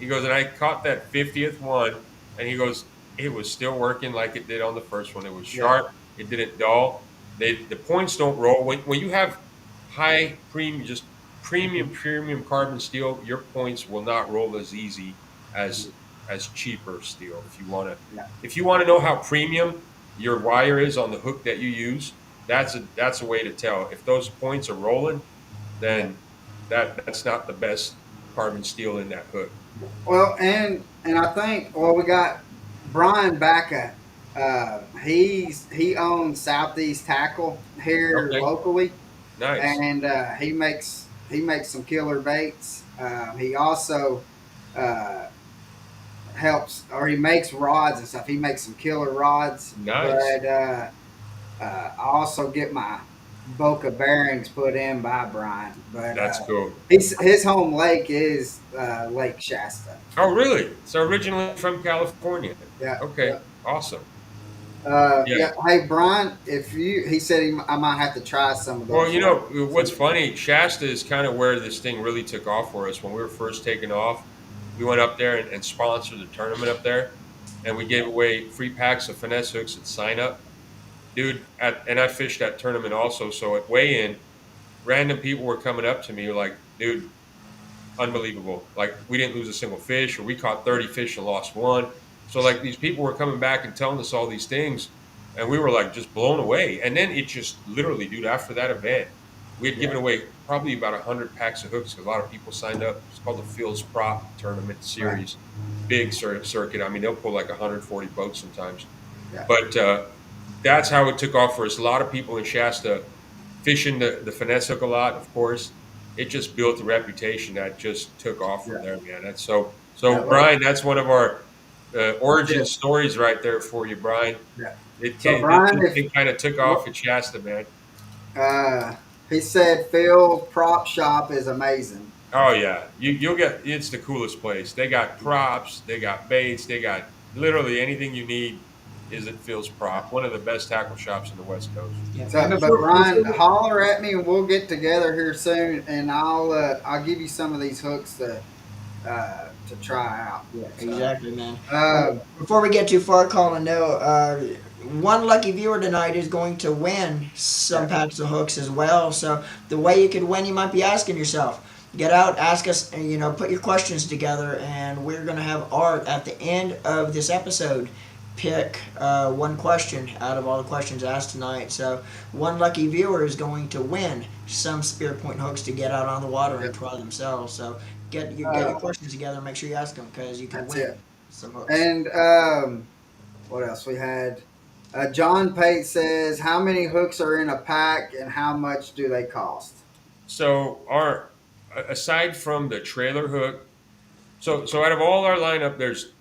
Speaker 2: He goes, "And I caught that 50th one," and he goes, "It was still working like it did on the first one. It was
Speaker 1: yeah.
Speaker 2: sharp. It didn't dull. The points don't roll when you have high premium, just premium carbon steel. Your points will not roll as easy as cheaper steel.
Speaker 1: Yeah.
Speaker 2: If you want to know how premium your wire is on the hook that you use, that's a way to tell. If those points are rolling,
Speaker 1: Yeah.
Speaker 2: then that's not the best carbon steel in that hook.
Speaker 1: Well, and I think we got Brian Backa. He owns Southeast Tackle here
Speaker 2: Okay,
Speaker 1: locally,
Speaker 2: nice,
Speaker 1: and he makes some killer baits. He also uh, helps, or he makes rods and stuff. He makes some killer rods,
Speaker 2: nice.
Speaker 1: but I also get my Boca bearings put in by Brian. But
Speaker 2: That's cool.
Speaker 1: his home lake is Lake Shasta.
Speaker 2: Oh, really? So originally from California.
Speaker 1: Yeah,
Speaker 2: Okay,
Speaker 1: yeah.
Speaker 2: awesome. Yeah.
Speaker 1: Yeah. Hey, Brian, if he said I might have to try some of
Speaker 2: Well,
Speaker 1: those for you.
Speaker 2: what's funny, Shasta is kind of where this thing really took off for us. When we were first taking off, we went up there and sponsored the tournament up there, and we gave away free packs of finesse hooks at sign up. Dude, and I fished that tournament also. So at weigh in, random people were coming up to me like, dude, unbelievable. Like we didn't lose a single fish, or we caught 30 fish and lost one. So like these people were coming back and telling us all these things, and we were like just blown away. And then it just literally, dude, after that event, we had
Speaker 1: Yeah.
Speaker 2: given away probably about 100 packs of hooks because a lot of people signed up. It's called the Fields Prop Tournament
Speaker 1: Right.
Speaker 2: Series, big circuit. I mean, they'll pull like 140 boats sometimes.
Speaker 1: Yeah.
Speaker 2: But that's how it took off for us. A lot of people in Shasta fishing the finesse hook a lot, of course. It just built a reputation that just took off from
Speaker 1: Yeah.
Speaker 2: there, man. That's so.
Speaker 1: Yeah.
Speaker 2: So, Brian, that's one of our
Speaker 1: That's
Speaker 2: origin
Speaker 1: it.
Speaker 2: stories right there for you, Brian.
Speaker 1: Yeah.
Speaker 2: It
Speaker 1: So,
Speaker 2: came, this
Speaker 1: Brian, if
Speaker 2: thing kind of took off at Shasta, man.
Speaker 1: uh, he said Phil Prop Shop is amazing.
Speaker 2: Oh yeah, you'll get. It's the coolest place. They got props, they got baits, they got literally anything you need. Is at Phil's Prop, one of the best tackle shops in the West Coast.
Speaker 3: Yeah. And
Speaker 1: So, but Brian, holler at me and we'll get together here soon, and I'll give you some of these hooks to try out.
Speaker 3: Yeah,
Speaker 1: So,
Speaker 3: exactly, man.
Speaker 1: um,
Speaker 3: Before we get too far, Colin, no, one lucky viewer tonight is going to win some packs of hooks as well. So the way you could win, you might be asking yourself. Get out, ask us, and put your questions together, and we're going to have Art at the end of this episode pick one question out of all the questions asked tonight. So one lucky viewer is going to win some Spearpoint hooks to get out on the water and try themselves. So get your questions together and make sure you ask them because you can
Speaker 1: that's
Speaker 3: win
Speaker 1: it.
Speaker 3: some hooks.
Speaker 1: And what else we had? John Pate says, "How many hooks are in a pack, and how much do they cost?"
Speaker 2: So our aside from the trailer hook, so out of all our lineup, there's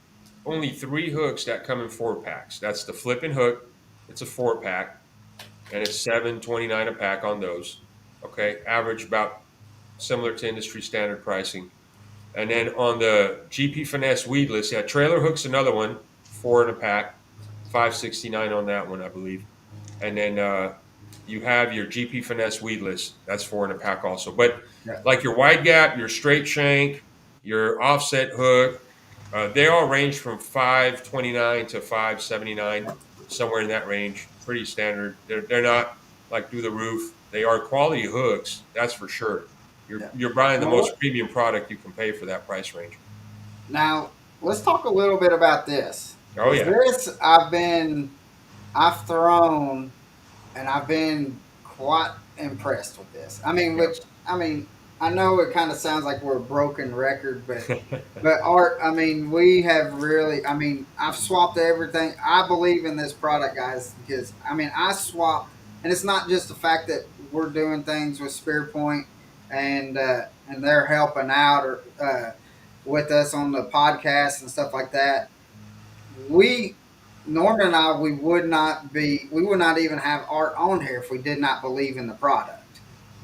Speaker 2: only three hooks that come in 4 packs. That's the flipping hook. It's a 4 pack, and it's $7.29 a pack on those. Okay, average about similar to industry standard pricing. And then on the GP Finesse weedless, yeah, trailer hook's another one, 4 in a pack, $5.69 on that one, I believe. And then you have your GP Finesse weedless, that's 4 in a pack also. But
Speaker 1: Yeah.
Speaker 2: like your wide gap, your straight shank, your offset hook, they all range from 5.29 to 5.79, somewhere in that range. Pretty standard. They're not like through the roof. They are quality hooks, that's for sure.
Speaker 1: Yeah.
Speaker 2: You're buying the
Speaker 1: Now,
Speaker 2: most premium product you can pay for that price range.
Speaker 1: now let's talk a little bit about this.
Speaker 2: Oh
Speaker 1: 'Cause
Speaker 2: yeah,
Speaker 1: this I've thrown, and I've been quite impressed with this. I mean,
Speaker 2: yeah.
Speaker 1: I know it kind of sounds like we're a broken record, but Art, I mean, we have really, I mean, I've swapped everything. I believe in this product, guys, because I mean, I swapped, and it's not just the fact that we're doing things with Spearpoint and they're helping out or with us on the podcast and stuff like that. We Norman and I, we would not even have Art on here if we did not believe in the product.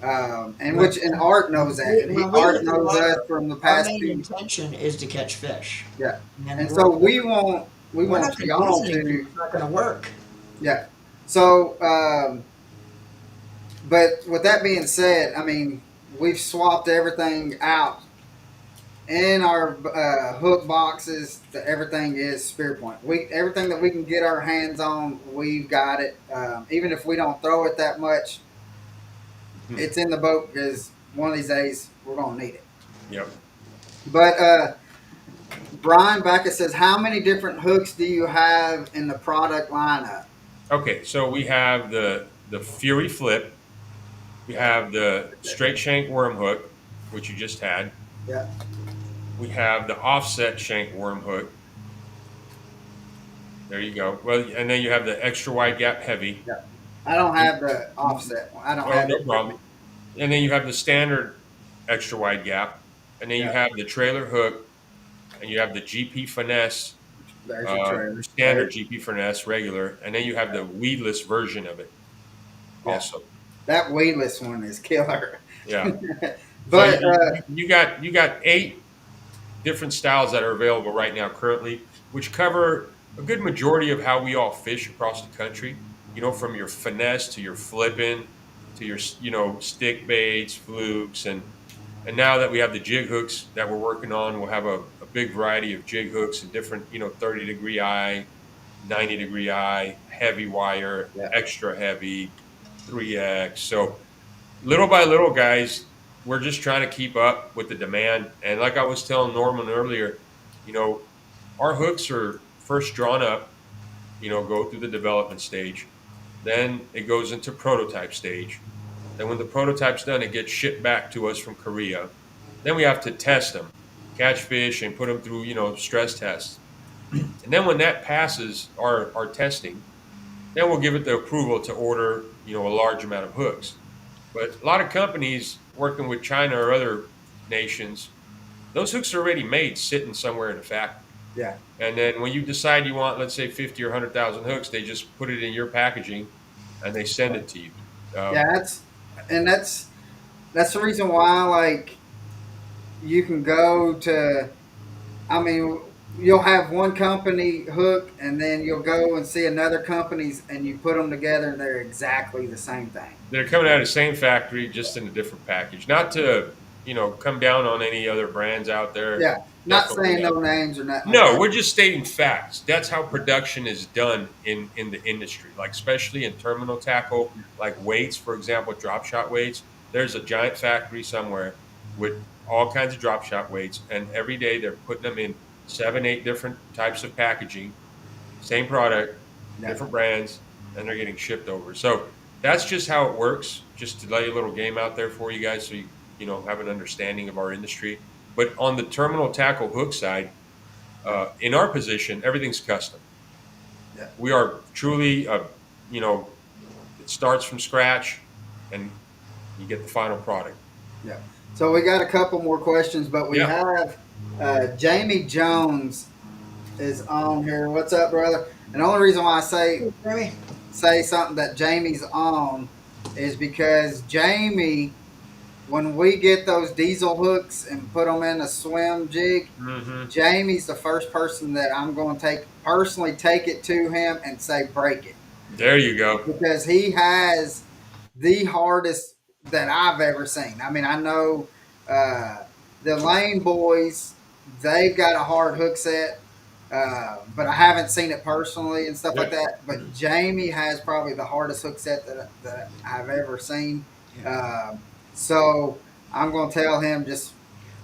Speaker 1: And Art knows that, and
Speaker 3: When we
Speaker 1: Art
Speaker 3: hit the
Speaker 1: knows us
Speaker 3: water,
Speaker 1: from the
Speaker 3: our
Speaker 1: past
Speaker 3: main
Speaker 1: 2.
Speaker 3: intention is to catch fish.
Speaker 1: Yeah,
Speaker 3: And
Speaker 1: and
Speaker 3: we're,
Speaker 1: so we
Speaker 3: we're
Speaker 1: want
Speaker 3: not
Speaker 1: y'all
Speaker 3: convincing
Speaker 1: to,
Speaker 3: people it's not going to work.
Speaker 1: yeah. So, but with that being said, I mean, we've swapped everything out in our hook boxes. Everything is Spearpoint. Everything that we can get our hands on, we've got it. Even if we don't throw it that much, it's in the boat because one of these days we're gonna need it.
Speaker 2: Yep.
Speaker 1: But Brian Backus says, "How many different hooks do you have in the product lineup?"
Speaker 2: Okay, so we have the Fury Flip. We have the straight shank worm hook, which you just had.
Speaker 1: Yeah,
Speaker 2: We have the offset shank worm hook. There you go. Well, and then you have the extra wide gap heavy.
Speaker 1: yeah. I don't have the offset one. I don't
Speaker 2: Oh,
Speaker 1: have
Speaker 2: no
Speaker 1: it.
Speaker 2: problem. And then you have the standard extra wide gap, and then you
Speaker 1: Yeah.
Speaker 2: have the trailer hook, and you have the GP Finesse,
Speaker 1: There's your trailer.
Speaker 2: standard GP Finesse regular, and then you have the weedless version of it
Speaker 1: Yeah.
Speaker 2: also.
Speaker 1: That weedless one is killer.
Speaker 2: Yeah.
Speaker 1: But
Speaker 2: So you got 8 different styles that are available right now currently, which cover a good majority of how we all fish across the country. From your finesse to your flipping to your stick baits, flukes, and now that we have the jig hooks that we're working on, we'll have a big variety of jig hooks and different 30-degree eye, 90-degree eye, heavy wire,
Speaker 1: Yeah.
Speaker 2: extra heavy, 3x. So little by little, guys, we're just trying to keep up with the demand. And like I was telling Norman earlier, you know, our hooks are first drawn up, go through the development stage. Then it goes into prototype stage. Then when the prototype's done, it gets shipped back to us from Korea. Then we have to test them, catch fish, and put them through, stress tests. And then when that passes our testing, then we'll give it the approval to order, a large amount of hooks. But a lot of companies working with China or other nations, those hooks are already made sitting somewhere in a factory.
Speaker 1: Yeah.
Speaker 2: And then when you decide you want, let's say, 50 or 100,000 hooks, they just put it in your packaging and they send it to you.
Speaker 1: Yeah, that's the reason why, like, you can go to, I mean, you'll have one company hook, and then you'll go and see another company's, and you put them together, and they're exactly the same thing.
Speaker 2: They're coming out of the same factory, just in a different package. Not to, come down on any other brands out there.
Speaker 1: Yeah, not
Speaker 2: Definitely
Speaker 1: saying
Speaker 2: not.
Speaker 1: no names or nothing like
Speaker 2: No,
Speaker 1: that.
Speaker 2: we're just stating facts. That's how production is done in the industry, like especially in terminal tackle, like weights, for example, drop shot weights. There's a giant factory somewhere with all kinds of drop shot weights, and every day they're putting them in 7, 8 different types of packaging, same product,
Speaker 1: Yeah,
Speaker 2: different brands, and they're getting shipped over. So that's just how it works. Just to lay a little game out there for you guys, so you have an understanding of our industry. But on the terminal tackle hook side,
Speaker 1: yeah,
Speaker 2: in our position, everything's custom.
Speaker 1: yeah,
Speaker 2: We are truly, it starts from scratch, and you get the final product.
Speaker 1: yeah. So we got a couple more questions, but we
Speaker 2: Yeah.
Speaker 1: have Jamie Jones is on here. What's up, brother? And the only reason why I
Speaker 3: Jimmy.
Speaker 1: say something that Jamie's on is because Jamie, when we get those diesel hooks and put them in a swim jig,
Speaker 2: Hmm.
Speaker 1: Jamie's the first person that I'm going to personally take it to him and say break it,
Speaker 2: There you go.
Speaker 1: because he has the hardest that I've ever seen. I mean, I know uh, the Lane boys, they've got a hard hook set, but I haven't seen it personally and stuff like
Speaker 2: Yep.
Speaker 1: that. But Jamie has probably the hardest hook set that I've ever seen. So I'm going to tell him, just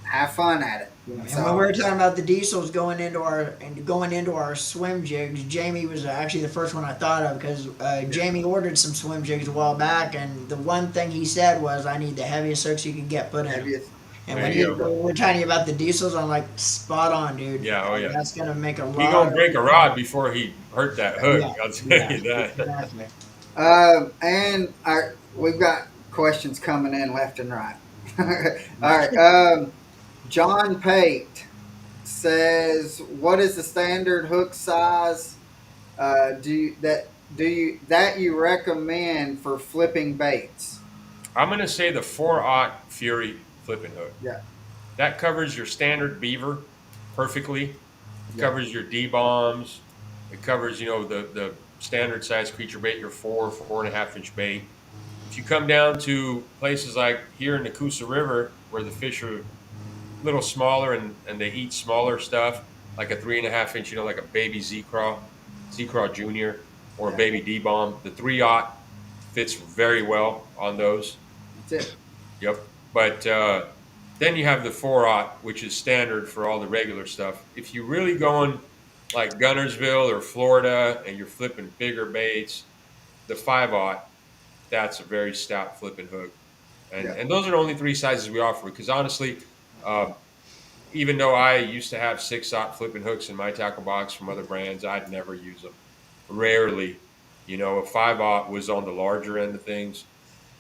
Speaker 1: have fun at it.
Speaker 3: And when we
Speaker 1: So
Speaker 3: were talking about the diesels going into our swim jigs, Jamie was actually the first one I thought of, because Jamie ordered some swim jigs a while back, and the one thing he said was, "I need the heaviest hooks you can get put in 'em."
Speaker 1: heaviest.
Speaker 3: And
Speaker 2: There
Speaker 3: when
Speaker 2: you go.
Speaker 3: we were talking about the diesels, I'm like, spot on, dude.
Speaker 2: Yeah. Oh yeah.
Speaker 3: That's gonna make a
Speaker 2: He gonna
Speaker 3: lot of
Speaker 2: break a rod before he hurt that hook.
Speaker 3: yeah,
Speaker 2: I'll tell
Speaker 3: yeah,
Speaker 2: you that.
Speaker 3: exactly.
Speaker 1: And we've got questions coming in left and right. All right. John Pate says, "What is the standard hook size? Do you recommend for flipping baits?"
Speaker 2: I'm gonna say the 4/0 Fury flipping hook.
Speaker 1: Yeah,
Speaker 2: That covers your standard beaver perfectly. It
Speaker 1: yeah,
Speaker 2: covers your D bombs. It covers, the standard size creature bait, your 4.5 inch bait. If you come down to places like here in the Coosa River, where the fish are a little smaller and they eat smaller stuff, like a 3.5 inch, like a baby Z Craw Junior, or a
Speaker 1: yeah.
Speaker 2: baby D bomb, the 3/0 fits very well on those.
Speaker 1: That's it.
Speaker 2: Yep. But then you have the 4/0, which is standard for all the regular stuff. If you're really going like Gunnersville or Florida and you're flipping bigger baits, the 5/0, that's a very stout flipping hook. And
Speaker 1: Yeah,
Speaker 2: and those are the only three sizes we offer. Because honestly, uh, even though I used to have 6/0 flipping hooks in my tackle box from other brands, I'd never use them. Rarely. A 5/0 was on the larger end of things.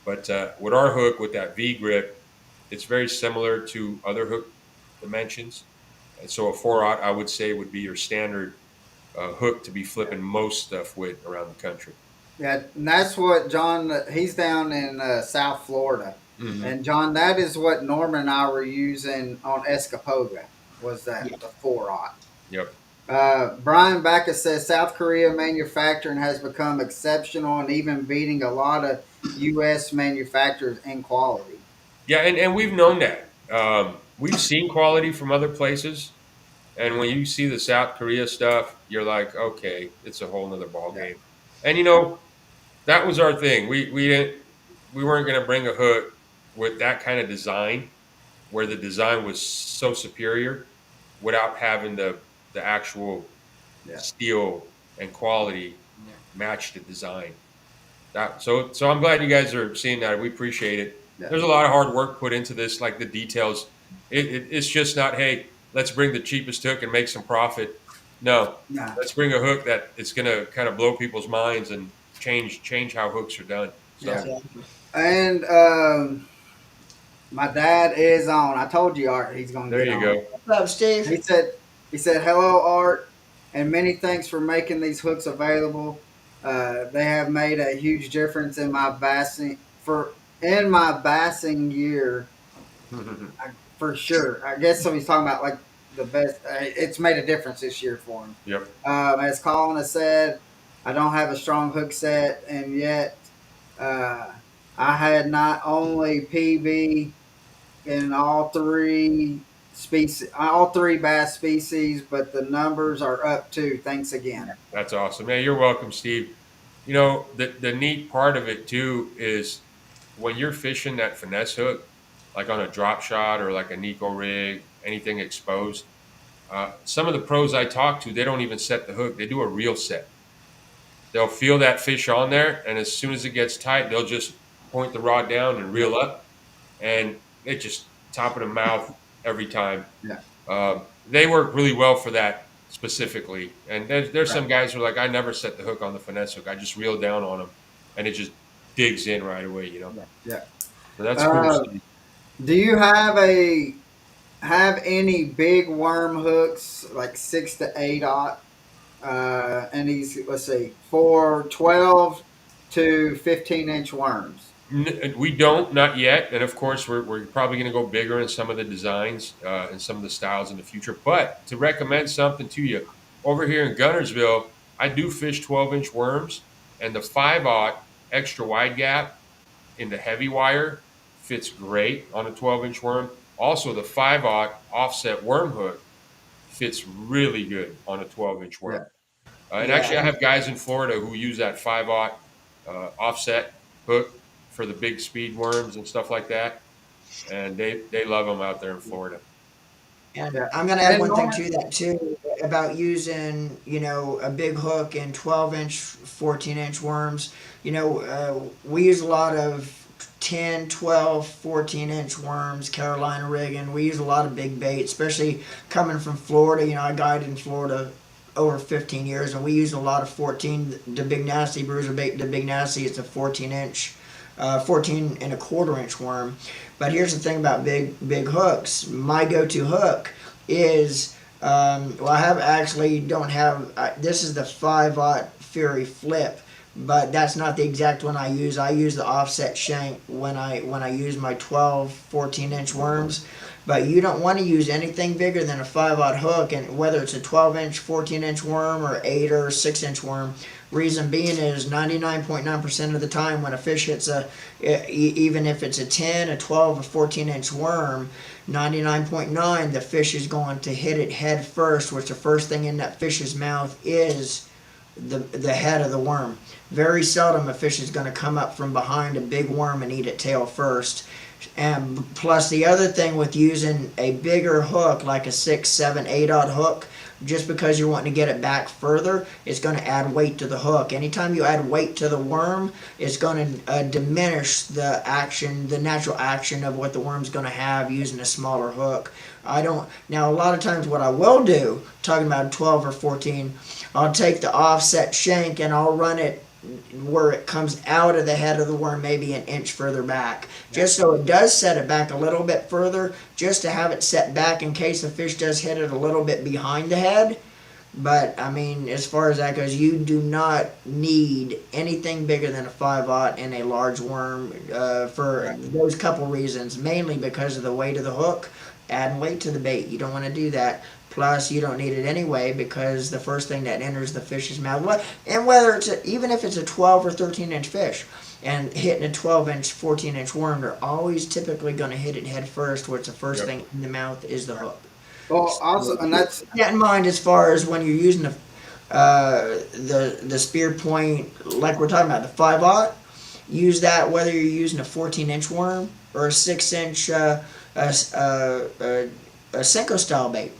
Speaker 2: But with our hook, with that V grip, it's very similar to other hook dimensions. And so a 4/0, I would say, would be your standard hook to be
Speaker 1: yeah,
Speaker 2: flipping most stuff with around the country.
Speaker 1: yeah. And that's what John. He's down in South Florida,
Speaker 2: Hmm.
Speaker 1: and John, that is what Norman and I were using on Escapoga. Was
Speaker 3: Yeah.
Speaker 1: that the 4/0?
Speaker 2: Yep.
Speaker 1: Brian Backus says South Korea manufacturing has become exceptional and even beating a lot of U.S. manufacturers in quality.
Speaker 2: Yeah, and we've known that. We've seen quality from other places, and when you see the South Korea stuff, you're like, okay, it's a whole nother ball
Speaker 1: Yeah,
Speaker 2: game. And that was our thing. We weren't going to bring a hook with that kind of design, where the design was so superior, without having the actual
Speaker 1: yeah,
Speaker 2: steel and quality match the design. So I'm glad you guys are seeing that. We appreciate it.
Speaker 1: yeah.
Speaker 2: There's a lot of hard work put into this, like the details. It's just not, hey, let's bring the cheapest hook and make some profit. No,
Speaker 1: Nah,
Speaker 2: let's bring a hook that is going to kind of blow people's minds and change how hooks are done.
Speaker 1: yeah.
Speaker 2: So
Speaker 3: Exactly.
Speaker 1: And my dad is on. I told you, Art, he's going to
Speaker 2: there
Speaker 1: get
Speaker 2: you
Speaker 1: on.
Speaker 2: go.
Speaker 3: What's up, Steve?
Speaker 1: He said, hello, Art, and many thanks for making these hooks available. They have made a huge difference in my bassing year, for sure. I guess so. He's talking about like the best. It's made a difference this year for him.
Speaker 2: Yep.
Speaker 1: As Colin has said, I don't have a strong hook set, and yet uh, I had not only PB in all three bass species, but the numbers are up too. Thanks again.
Speaker 2: That's awesome. Yeah, you're welcome, Steve. The neat part of it too is when you're fishing that finesse hook, like on a drop shot or like a Nico rig, anything exposed. Some of the pros I talk to, they don't even set the hook; they do a reel set. They'll feel that fish on there, and as soon as it gets tight, they'll just point the rod down and
Speaker 1: Yeah,
Speaker 2: reel up, and it just top of the mouth every time.
Speaker 1: yeah,
Speaker 2: They work really well for that specifically. And there's
Speaker 1: right,
Speaker 2: some guys who are like, I never set the hook on the finesse hook. I just reel down on them, and it just digs in right away.
Speaker 1: yeah, yeah.
Speaker 2: So that's cool,
Speaker 1: Uh,
Speaker 2: Steve.
Speaker 1: do you have any big worm hooks like 6 to 8 aught? And these, let's see, for 12 to 15 inch worms.
Speaker 2: We don't, not yet. And of course, we're probably going to go bigger in some of the designs and some of the styles in the future. But to recommend something to you, over here in Gunnersville, I do fish 12-inch worms, and the 5/0 extra wide gap in the heavy wire fits great on a 12-inch worm. Also, the 5/0 offset worm hook fits really good on a 12-inch
Speaker 1: Yeah,
Speaker 2: worm. And
Speaker 3: Yeah,
Speaker 2: actually, I have guys in Florida who use that 5/0 offset hook for the big speed worms and stuff like that, and they love them out there in Florida.
Speaker 3: and
Speaker 1: yeah.
Speaker 3: I'm gonna add
Speaker 1: And
Speaker 3: one thing
Speaker 1: Norman,
Speaker 3: to that too about using, a big hook in 12-inch, 14-inch worms. We use a lot of 10, 12, 14-inch worms, Carolina rigging. We use a lot of big bait, especially coming from Florida. I guided in Florida over 15 years, and we use a lot of 14. The big nasty bruiser bait, the big nasty, it's a 14-inch, 14 and a quarter inch worm. But here's the thing about big hooks. My go-to hook is well, I have actually don't have. This is the 5/0 Fury Flip, but that's not the exact one I use. I use the offset shank when I use my 12, 14-inch worms. But you don't want to use anything bigger than a 5/0 hook, and whether it's a 12-inch, 14-inch worm, or 8 or 6-inch worm. Reason being is 99.9% of the time when a fish hits even if it's a 10, a 12, a 14-inch worm, 99.9 the fish is going to hit it head first, which the first thing in that fish's mouth is the head of the worm. Very seldom a fish is going to come up from behind a big worm and eat it tail first. And plus, the other thing with using a bigger hook, like a 6, 7, 8 odd hook, just because you're wanting to get it back further, it's going to add weight to the hook. Anytime you add weight to the worm, it's going to diminish the natural action of what the worm's going to have using a smaller hook. I don't. Now, a lot of times, what I will do, talking about 12 or 14, I'll take the offset shank and I'll run it where it comes out of the head of the worm, maybe an inch further back, just so it does set it back a little bit further, just to have it set back in case the fish does hit it a little bit behind the head. But I mean, as far as that goes, you do not need anything bigger than a 5/0 in a large worm for
Speaker 1: right,
Speaker 3: those couple reasons. Mainly because of the weight of the hook, adding weight to the bait. You don't want to do that. Plus, you don't need it anyway because the first thing that enters the fish's mouth, and whether even if it's a 12 or 13-inch fish, and hitting a 12-inch, 14-inch worm, they're always typically going to hit it head first, where it's the first
Speaker 2: Yep.
Speaker 3: thing in the mouth is the hook.
Speaker 1: Well, also, and
Speaker 3: Keep
Speaker 1: that's
Speaker 3: that in mind as far as when you're using the spear point, like we're talking about the 5/0. Use that whether you're using a 14-inch worm or a 6-inch a Senko style bait.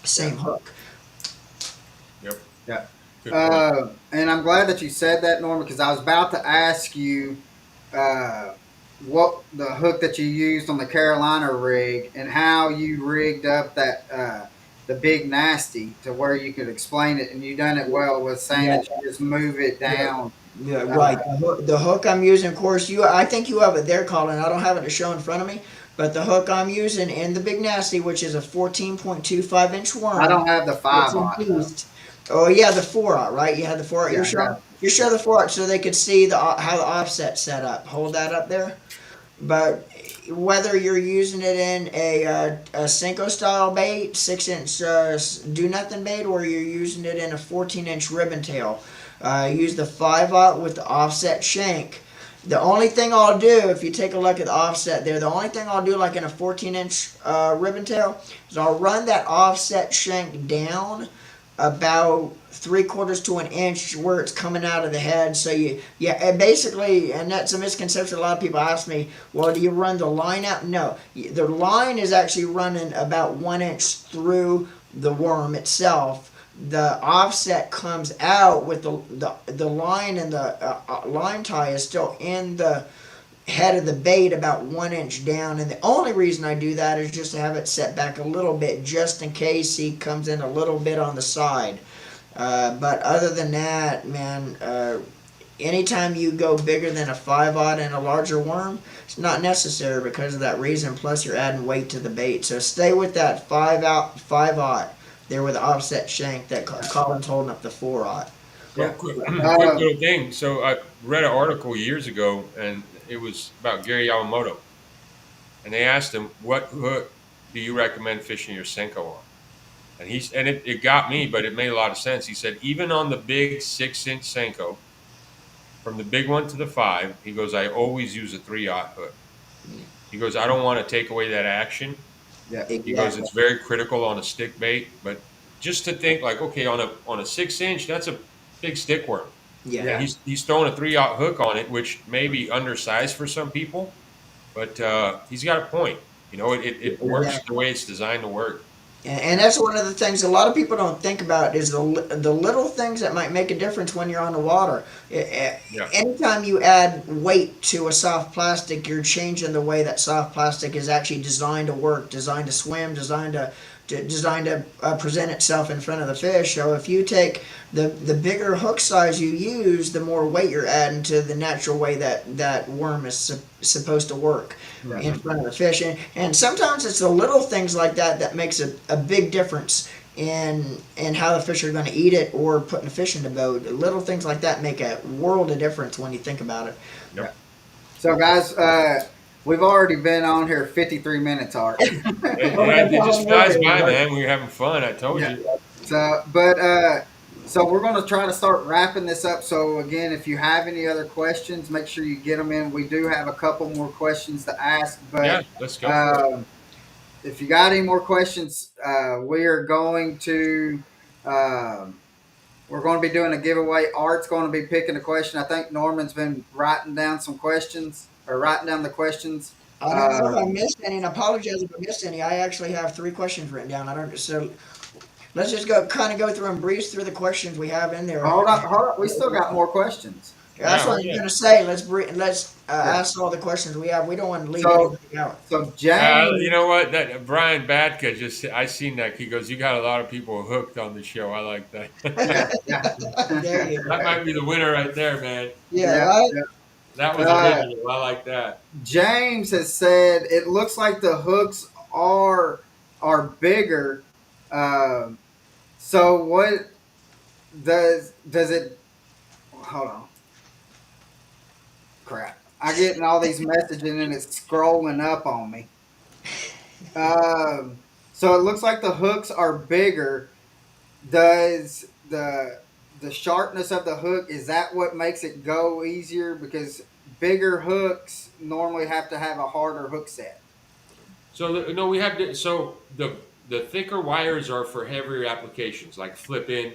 Speaker 3: Same hook.
Speaker 2: Yep.
Speaker 1: yeah.
Speaker 2: Good point.
Speaker 1: And I'm glad that you said that, Norman, because I was about to ask you uh, what the hook that you used on the Carolina rig and how you rigged up that the big nasty to where you could explain it, and you done it well with saying
Speaker 3: Yeah,
Speaker 1: that you just move it
Speaker 3: yeah,
Speaker 1: down.
Speaker 3: yeah,
Speaker 1: Uh,
Speaker 3: right. The hook I'm using, of course, I think you have it there, Colin. I don't have it to show in front of me, but the hook I'm using in the Big Nasty, which is a 14.25-inch
Speaker 1: I
Speaker 3: worm,
Speaker 1: don't have the
Speaker 3: it's
Speaker 1: five
Speaker 3: a
Speaker 1: aught though.
Speaker 3: beast. Oh yeah, the 4/0, right? You had the 4/0.
Speaker 1: Yeah,
Speaker 3: You're
Speaker 1: I
Speaker 3: showing.
Speaker 1: got
Speaker 3: You
Speaker 1: yeah.
Speaker 3: show the 4/0 so they could see how the offset's set up. Hold that up there. But whether you're using it in a Senko style bait, 6-inch do nothing bait, or you're using it in a 14-inch ribbon tail, use the 5/0 with the offset shank. The only thing I'll do, if you take a look at the offset there, the only thing I'll do, like in a 14-inch ribbon tail, is I'll run that offset shank down about 3/4 to an inch where it's coming out of the head. So yeah, and basically, and that's a misconception. A lot of people ask me, well, do you run the line out? No, the line is actually running about 1 inch through the worm itself. The offset comes out with the line, and the line tie is still in the head of the bait about 1 inch down. And the only reason I do that is just to have it set back a little bit, just in case he comes in a little bit on the side. But other than that, man, anytime you go bigger than a 5/0 and a larger worm, it's not necessary because of that reason. Plus, you're adding weight to the bait. So stay with that 5/0 there with the offset shank that Colin's holding up the 4/0.
Speaker 2: Well,
Speaker 1: Yeah.
Speaker 2: quick
Speaker 1: Um,
Speaker 2: little thing. So I read an article years ago, and it was about Gary Yamamoto, and they asked him, "What hook do you recommend fishing your Senko on?" And it got me, but it made a lot of sense. He said, even on the big 6-inch Senko, from the big one to the 5, he goes, I always use a 3/0 hook. He goes, I don't want to take away that action.
Speaker 1: yeah.
Speaker 2: He goes,
Speaker 3: Exactly.
Speaker 2: it's very critical on a stick bait, but just to think like, okay, on a 6-inch, that's a big stick worm,
Speaker 3: Yeah.
Speaker 2: and
Speaker 1: Yeah.
Speaker 2: he's throwing a 3/0 hook on it, which may be undersized for some people, but he's got a point. It works the
Speaker 3: Exactly.
Speaker 2: way it's designed to work.
Speaker 3: And that's one of the things a lot of people don't think about is the little things that might make a difference when you're on the water.
Speaker 2: Yeah,
Speaker 3: Anytime you add weight to a soft plastic, you're changing the way that soft plastic is actually designed to work, designed to swim, designed to present itself in front of the fish. So if you take the bigger hook size you use, the more weight you're adding to the natural way that worm is supposed to work
Speaker 1: Yeah.
Speaker 3: in front of the fish. And sometimes it's the little things like that that makes a big difference in how the fish are going to eat it or putting the fish in the boat. Little things like that make a world of difference when you think about it.
Speaker 1: Yeah.
Speaker 2: yep.
Speaker 1: So, guys, we've already been on here 53 minutes, Art.
Speaker 2: It just flies by, man. We were having fun. I told
Speaker 1: Yeah.
Speaker 2: you.
Speaker 1: So we're going to try to start wrapping this up. So again, if you have any other questions, make sure you get them in. We do have a couple more questions to ask,
Speaker 2: Yeah,
Speaker 1: but
Speaker 2: let's go for it.
Speaker 1: um, if you got any more questions, we are going to um, we're going to be doing a giveaway. Art's going to be picking a question. I think Norman's been writing down some questions or writing down the questions.
Speaker 3: I don't know if I
Speaker 1: Um,
Speaker 3: missed any, and I apologize if I missed any. I actually have 3 questions written down. I don't. So let's just go through and breeze through the questions we have in there.
Speaker 1: hold up. We still got more questions.
Speaker 3: That's
Speaker 2: Yeah,
Speaker 3: what
Speaker 2: oh
Speaker 3: I was
Speaker 2: yeah.
Speaker 3: gonna say. Let's
Speaker 1: Yeah.
Speaker 3: ask all the questions we have. We don't want to leave
Speaker 1: So
Speaker 3: anything out.
Speaker 1: so James.
Speaker 2: You know what? That Brian Batka I seen that. He goes, you got a lot of people hooked on the show. I like that.
Speaker 1: Yeah, yeah.
Speaker 3: There you
Speaker 2: That
Speaker 3: go.
Speaker 2: might be the winner right there, man.
Speaker 3: Yeah,
Speaker 1: Yeah,
Speaker 3: right.
Speaker 2: That
Speaker 1: yeah.
Speaker 2: was original. I like that.
Speaker 1: James has said it looks like the hooks are bigger. Um, so what does it? Hold on, crap! I getting all these messages and it's scrolling up on me. Um, So it looks like the hooks are bigger. Does the sharpness of the hook, is that what makes it go easier? Because bigger hooks normally have to have a harder hook set.
Speaker 2: So no, we have so the thicker wires are for heavier applications like flip in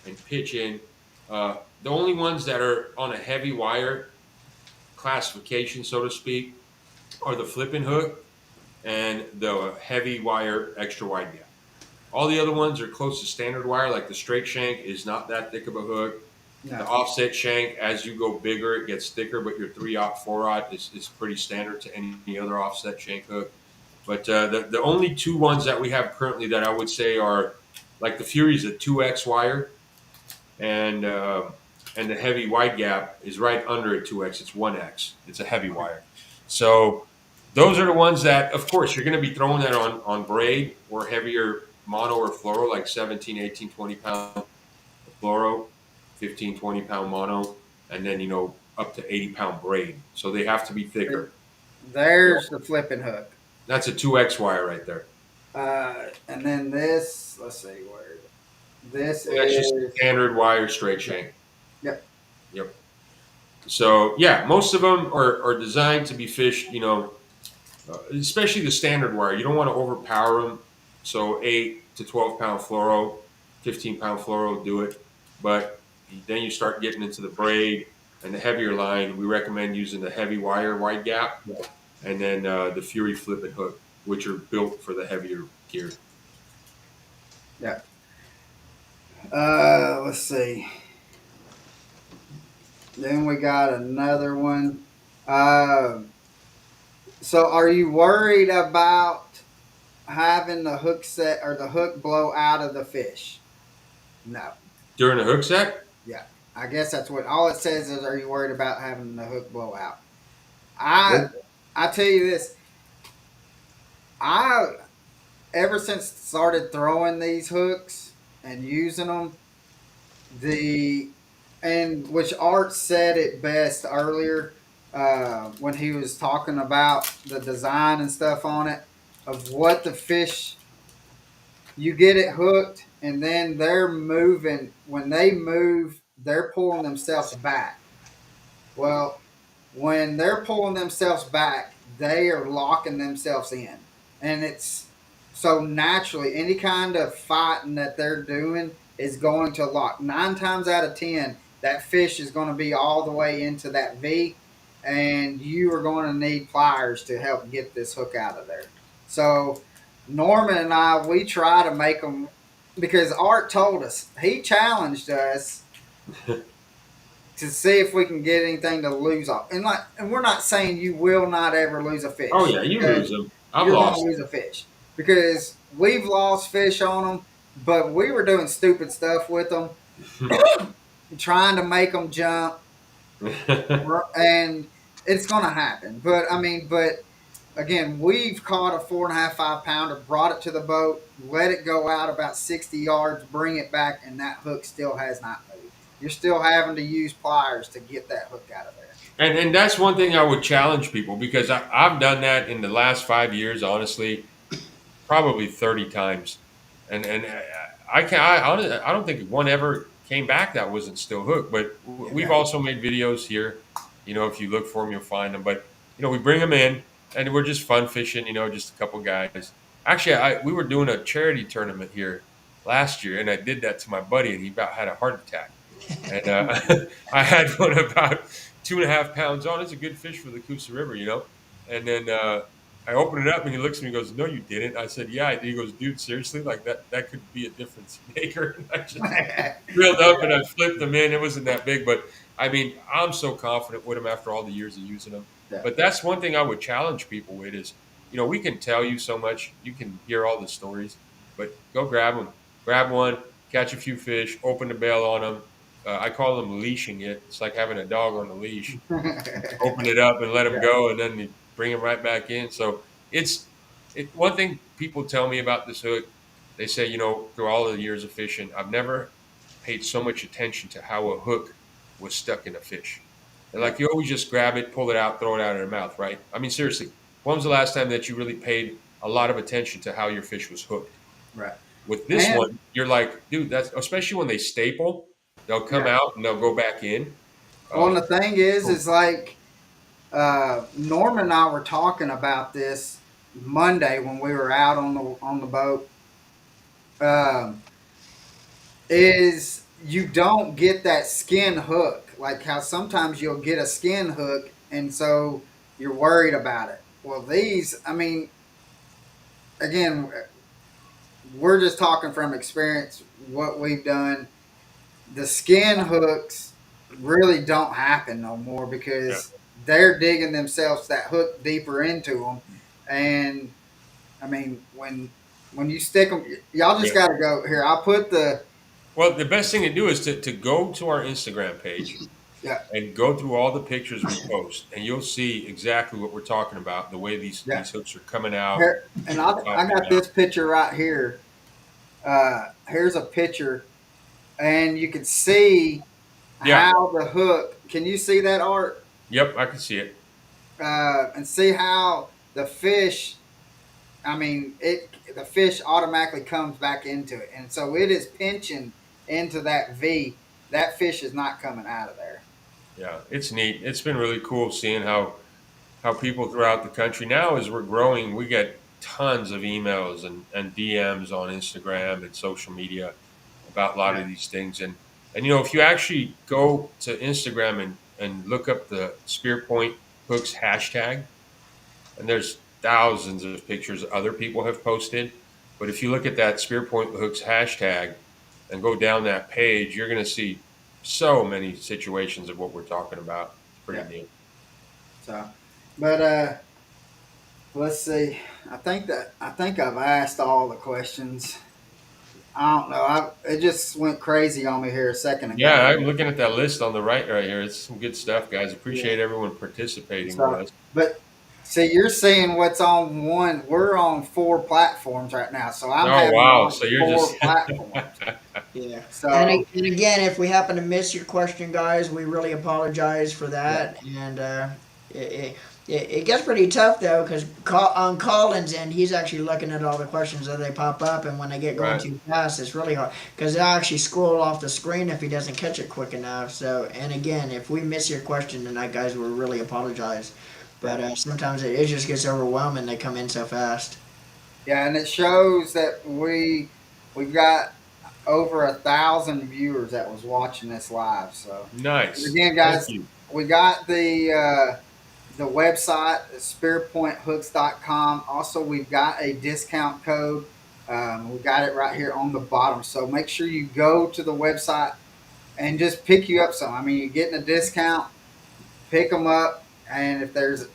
Speaker 2: and pitch in. The only ones that are on a heavy wire classification, so to speak, are the flipping hook and the heavy wire extra wide gap. All the other ones are close to standard wire, like the straight shank is not that thick of a hook. The
Speaker 1: No.
Speaker 2: offset shank, as you go bigger, it gets thicker, but your 3/0, 4/0 is pretty standard to any other offset shank hook. But the only two ones that we have currently that I would say are like the Fury's a 2X wire, and uh, and the heavy wide gap is right under a 2X. It's 1X. It's a heavy wire. So those are the ones that, of course, you're going to be throwing that on braid or heavier mono or fluoro, like 17, 18, 20 pound fluoro, 15, 20 pound mono, and then, up to 80 pound braid. So they have to be thicker.
Speaker 1: There's the flipping hook.
Speaker 2: That's a 2X wire right there.
Speaker 1: And then this, let's see where this
Speaker 2: So that's just
Speaker 1: is.
Speaker 2: standard wire straight shank.
Speaker 1: Yep.
Speaker 2: Yep. So yeah, most of them are designed to be fished, especially the standard wire. You don't want to overpower them. So 8 to 12 pound fluoro, 15 pound fluoro do it. But then you start getting into the braid and the heavier line. We recommend using the heavy wire wide gap, and then the Fury flip and hook, which are built for the heavier gear.
Speaker 1: Yeah. Let's see. Then we got another one. Uh, so are you worried about having the hook set or the hook blow out of the fish? No.
Speaker 2: During the hook set,
Speaker 1: Yeah. I guess that's what all it says is, are you worried about having the hook blow out? I
Speaker 2: nope.
Speaker 1: I tell you this, I ever since started throwing these hooks and using them, the and which Art said it best earlier when he was talking about the design and stuff on it of what the fish, you get it hooked and then they're moving. When they move, they're pulling themselves back. Well, when they're pulling themselves back, they are locking themselves in. And it's so naturally, any kind of fighting that they're doing is going to lock. 9 times out of 10, that fish is going to be all the way into that V, and you are going to need pliers to help get this hook out of there. So, Norman and I, we try to make them, because Art told us, he challenged us to see if we can get anything to lose off. And we're not saying you will not ever lose a
Speaker 2: Oh
Speaker 1: fish,
Speaker 2: yeah, you
Speaker 1: because
Speaker 2: lose them. I've
Speaker 1: you're going to
Speaker 2: lost
Speaker 1: lose a fish, because we've lost fish on them, but we were doing stupid stuff with them,
Speaker 2: them.
Speaker 1: trying to make them jump, and it's going to happen. But again, we've caught a 4.5, 5 pounder, brought it to the boat, let it go out about 60 yards, bring it back, and that hook still has not moved. You're still having to use pliers to get that hook out of there.
Speaker 2: And that's one thing I would challenge people, because I've done that in the last 5 years, honestly, probably 30 times, and I don't think one ever came back that wasn't still hooked. But we've
Speaker 1: Yeah.
Speaker 2: also made videos here. If you look for them, you'll find them. But we bring them in, and we're just fun fishing. Just a couple guys. Actually, we were doing a charity tournament here last year, and I did that to my buddy, and he about had a heart attack. And I had one about 2.5 pounds on. It's a good fish for the Coosa River. And then I open it up, and he looks at me and goes, "No, you didn't." I said, "Yeah." He goes, "Dude, seriously? Like that could be a difference maker." And I just reeled up and I flipped them in. It wasn't that big, but I mean, I'm so confident with them after all the years of using them.
Speaker 1: Yeah.
Speaker 2: But that's one thing I would challenge people with is, we can tell you so much. You can hear all the stories, but go grab them. Grab one, catch a few fish, open the bail on them. I call them leashing it. It's like having a dog on a leash. Open it up and let them
Speaker 1: Yeah.
Speaker 2: go, and then you bring them right back in. So one thing people tell me about this hook. They say, through all the years of fishing, I've never paid so much attention to how a hook was stuck in a fish. And like you always just grab it, pull it out, throw it out of their mouth, right? I mean, seriously, when was the last time that you really paid a lot of attention to how your fish was hooked.
Speaker 1: Right.
Speaker 2: With this
Speaker 1: And
Speaker 2: one, you're like, dude, that's especially when they staple, they'll come
Speaker 1: yeah.
Speaker 2: out and they'll go back in.
Speaker 1: Well, and
Speaker 2: Um,
Speaker 1: the thing is like Norman and I were talking about this Monday when we were out on the boat. Um, is you don't get that skin hook, like how sometimes you'll get a skin hook, and so you're worried about it. Well, these, I mean, again, we're just talking from experience what we've done. The skin hooks really don't happen no more
Speaker 2: yeah,
Speaker 1: because they're digging themselves that hook deeper into them. And I mean, when you stick them, y'all just
Speaker 2: yeah.
Speaker 1: got to go here. I'll put the
Speaker 2: Well, the best thing to do is to go to our Instagram page
Speaker 1: yeah,
Speaker 2: and go through all the pictures we post, and you'll see exactly what we're talking about. The way
Speaker 1: yeah.
Speaker 2: these hooks are coming out,
Speaker 1: Here, and
Speaker 2: super
Speaker 1: I
Speaker 2: tough and
Speaker 1: got
Speaker 2: down.
Speaker 1: this picture right here. Here's a picture, and you can see
Speaker 2: Yeah,
Speaker 1: how the hook. Can you see that, Art?
Speaker 2: yep, I can see it.
Speaker 1: And see how the fish. I mean, it the fish automatically comes back into it, and so it is pinching into that V. That fish is not coming out of there.
Speaker 2: Yeah, it's neat. It's been really cool seeing how people throughout the country now, as we're growing, we get tons of emails and DMs on Instagram and social media about a lot
Speaker 1: Yeah,
Speaker 2: of these things. And if you actually go to Instagram and look up the Spearpoint Hooks hashtag, and there's thousands of pictures other people have posted. But if you look at that Spearpoint Hooks hashtag and go down that page, you're going to see so many situations of what we're talking about. It's pretty
Speaker 1: yeah.
Speaker 2: neat.
Speaker 1: So, but let's see. I think I've asked all the questions. I don't know. It just went crazy on me here a second
Speaker 2: Yeah,
Speaker 1: ago.
Speaker 2: I'm looking at that list on the right here. It's some good stuff, guys.
Speaker 1: Yeah.
Speaker 2: Appreciate everyone participating with
Speaker 1: So,
Speaker 2: us.
Speaker 1: but see, you're seeing what's on one. We're on 4 platforms right now, so I'm
Speaker 2: Oh
Speaker 1: having
Speaker 2: wow!
Speaker 1: on
Speaker 2: So you're just
Speaker 1: 4 platforms.
Speaker 3: Yeah.
Speaker 1: So,
Speaker 3: And again, if we happen to miss your question, guys, we really apologize for
Speaker 1: yeah,
Speaker 3: that. And it, it gets pretty tough, though, because on Colin's end, he's actually looking at all the questions as they pop up. And when they get going
Speaker 2: right.
Speaker 3: too fast, it's really hard because they'll actually scroll off the screen if he doesn't catch it quick enough. So, and again, if we miss your question tonight, guys, we really apologize. But sometimes it just gets overwhelming. They come in so fast.
Speaker 1: yeah, and it shows that we've got over 1,000 viewers that was watching this live. So,
Speaker 2: Nice.
Speaker 1: again,
Speaker 2: Thank
Speaker 1: guys,
Speaker 2: you.
Speaker 1: we got the website spearpointhooks.com. Also, we've got a discount code. We got it right here on the bottom. So make sure you go to the website and just pick you up some. I mean, you're getting a discount. Pick them up, and if there's,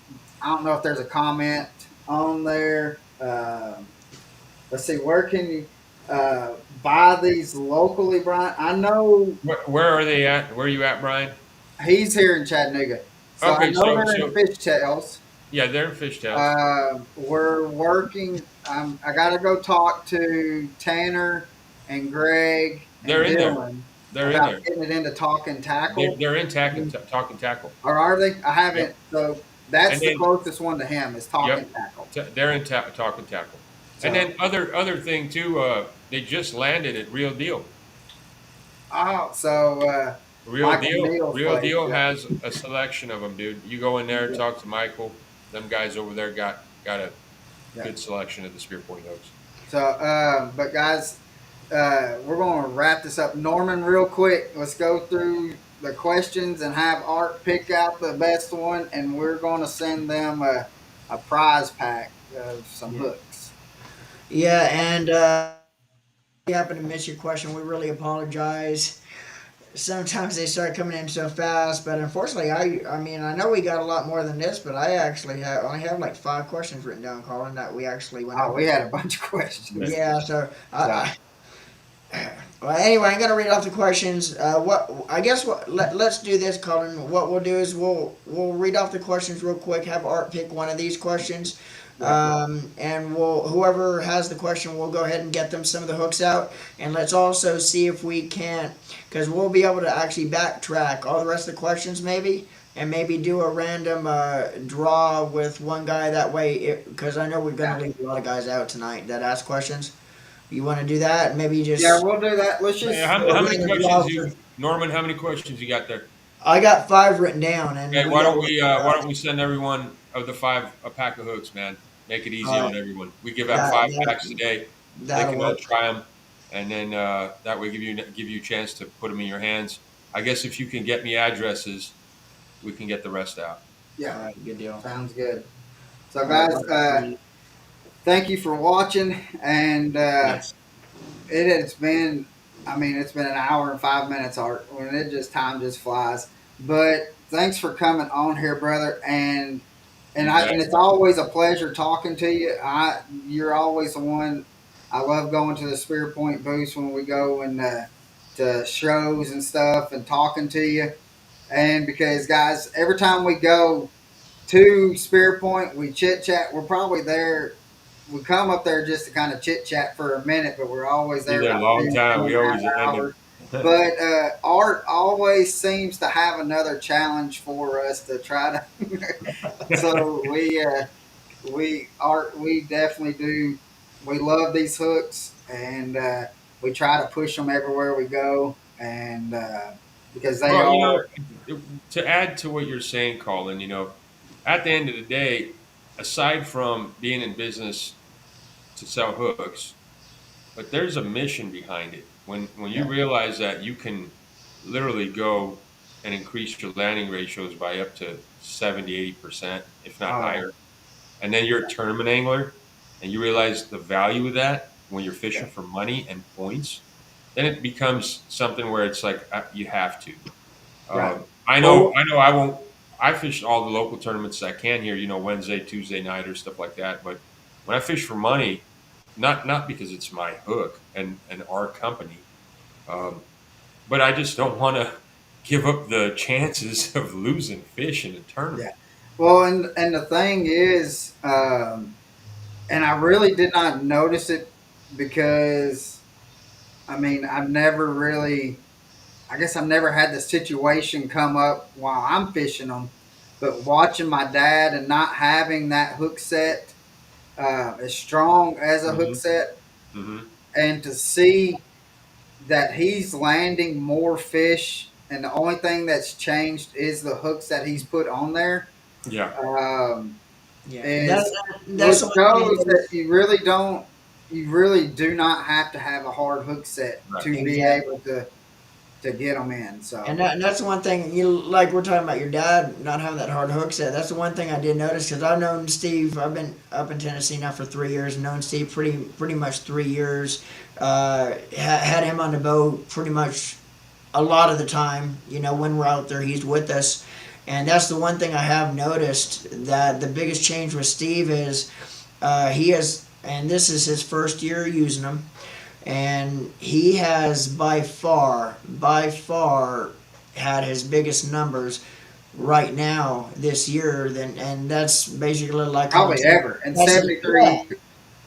Speaker 1: I don't know if there's a comment on there. Let's see, where can you buy these locally, Brian? I know
Speaker 2: Where are they at? Where are you at, Brian?
Speaker 1: he's here in Chattanooga, so I
Speaker 2: Okay,
Speaker 1: know
Speaker 2: so
Speaker 1: they're in
Speaker 2: so
Speaker 1: Fish Tails.
Speaker 2: yeah, they're in Fishtails.
Speaker 1: We're working. I got to go talk to Tanner and Greg
Speaker 2: They're
Speaker 1: and
Speaker 2: in there.
Speaker 1: Dylan
Speaker 2: They're in
Speaker 1: about
Speaker 2: there.
Speaker 1: getting it into talking tackle.
Speaker 2: They're in talking tackle.
Speaker 1: Or are they? I
Speaker 2: Yep.
Speaker 1: haven't. So
Speaker 2: And
Speaker 1: that's the
Speaker 2: then
Speaker 1: closest one to him is talking
Speaker 2: yep,
Speaker 1: tackle.
Speaker 2: they're in talking tackle. And
Speaker 1: So
Speaker 2: then other thing too. They just landed at Real Deal.
Speaker 1: so Michael Neal's
Speaker 2: Real
Speaker 1: place.
Speaker 2: Deal
Speaker 1: Yeah,
Speaker 2: has a selection of them, dude. You go in there,
Speaker 1: yeah,
Speaker 2: talk to Michael. Them guys over there got a
Speaker 1: yeah.
Speaker 2: good selection of the Spearpoint hooks.
Speaker 1: So but guys, we're going to wrap this up. Norman, real quick, let's go through the questions and have Art pick out the best one, and we're going to send them a prize pack of some
Speaker 3: Yeah.
Speaker 1: hooks.
Speaker 3: Yeah, and we happen to miss your question. We really apologize. Sometimes they start coming in so fast, but unfortunately, I mean, I know we got a lot more than this, but I actually only have like 5 questions written down, Colin, that we actually went
Speaker 1: Oh,
Speaker 3: over.
Speaker 1: we had a bunch of questions.
Speaker 3: Yeah, so
Speaker 1: So,
Speaker 3: well, anyway, I'm gonna read off the questions. What I guess let's do this, Colin. What we'll do is we'll read off the questions real quick. Have Art pick one of these questions.
Speaker 1: Yeah.
Speaker 3: And whoever has the question, we'll go ahead and get them some of the hooks out. And let's also see if we can't, because we'll be able to actually backtrack all the rest of the questions maybe, and maybe do a random draw with one guy that way. Because I know we're going
Speaker 1: Yeah.
Speaker 3: to leave a lot of guys out tonight that ask questions. You want to do that? Maybe
Speaker 1: Yeah,
Speaker 3: just
Speaker 1: we'll do that. Let's
Speaker 2: Hey,
Speaker 1: just
Speaker 3: do a
Speaker 2: how many
Speaker 3: random
Speaker 2: questions
Speaker 3: draw for.
Speaker 2: you, Norman? How many questions you got there?
Speaker 3: I got 5 written down, and
Speaker 2: Okay,
Speaker 3: we got.
Speaker 2: why don't we send everyone of the 5 a pack of hooks, man? Make it
Speaker 3: All
Speaker 2: easier on
Speaker 3: right,
Speaker 2: everyone. We give out
Speaker 3: that
Speaker 2: 5
Speaker 3: that
Speaker 2: packs today. They
Speaker 3: that'll
Speaker 2: can all
Speaker 3: work.
Speaker 2: try them, and then that way give you a chance to put them in your hands. I guess if you can get me addresses, we can get the rest out.
Speaker 3: All
Speaker 1: yeah,
Speaker 3: right, good deal.
Speaker 1: sounds good. So
Speaker 3: All right,
Speaker 1: guys,
Speaker 3: let's see.
Speaker 1: thank you for watching, and
Speaker 2: Yes.
Speaker 1: it has been, I mean, it's been an hour and 5 minutes, Art, when it just time just flies. But thanks for coming on here, brother,
Speaker 2: You bet.
Speaker 1: and it's always a pleasure talking to you. You're always the one. I love going to the Spearpoint booths when we go and to shows and stuff and talking to you. And because guys, every time we go to Spearpoint, we chit chat. We're probably there. We come up there just to kind of chit chat for a minute, but we're always
Speaker 2: Be
Speaker 1: there
Speaker 2: there a
Speaker 1: about
Speaker 2: long
Speaker 1: two,
Speaker 2: time.
Speaker 1: two
Speaker 2: We
Speaker 1: and a half
Speaker 2: always end
Speaker 1: hours.
Speaker 2: up.
Speaker 1: But Art always seems to have another challenge for us to try to. So we definitely do. We love these hooks, and we try to push them everywhere we go, and because they
Speaker 2: Well,
Speaker 1: are.
Speaker 2: to add to what you're saying, Colin, at the end of the day, aside from being in business to sell hooks, but there's a mission behind it. When you
Speaker 1: Yeah.
Speaker 2: realize that you can literally go and increase your landing ratios by up to 70, 80%, if not
Speaker 1: Oh yeah.
Speaker 2: higher, and then you're a tournament angler and you realize the value of that when you're
Speaker 1: Yeah.
Speaker 2: fishing for money and points, then it becomes something where it's like you have to.
Speaker 1: Right.
Speaker 2: I
Speaker 1: Well,
Speaker 2: know. I won't. I fish all the local tournaments I can here. Wednesday, Tuesday night, or stuff like that. But when I fish for money, not because it's my hook and our company, um, but I just don't want to give up the chances of losing fish in a
Speaker 1: yeah.
Speaker 2: tournament.
Speaker 1: Well, and the thing is, and I really did not notice it because I mean I've never really, I guess I've never had the situation come up while I'm fishing them, but watching my dad and not having that hook set as strong as a hook
Speaker 2: Hmm.
Speaker 1: set,
Speaker 2: Hmm.
Speaker 1: and to see that he's landing more fish, and the only thing that's changed is the hooks that he's put on there.
Speaker 2: Yeah,
Speaker 1: Um,
Speaker 3: Yeah,
Speaker 1: is
Speaker 3: that's
Speaker 1: which
Speaker 3: the one thing I
Speaker 1: shows that
Speaker 3: noticed.
Speaker 1: you really do not have to have a hard hook set
Speaker 2: right.
Speaker 1: to be
Speaker 3: Exactly.
Speaker 1: able to get them in.
Speaker 3: And
Speaker 1: So
Speaker 3: that's the one thing you like. We're talking about your dad not having that hard hook set. That's the one thing I did notice because I've known Steve. I've been up in Tennessee now for 3 years. Known Steve pretty much 3 years. Had him on the boat pretty much a lot of the time. When we're out there, he's with us. And that's the one thing I have noticed that the biggest change with Steve is he has, and this is his first year using them, and he has by far had his biggest numbers right now this year. And that's basically like Colin
Speaker 1: probably
Speaker 3: said.
Speaker 1: ever in
Speaker 3: That's the, yeah,
Speaker 1: 73.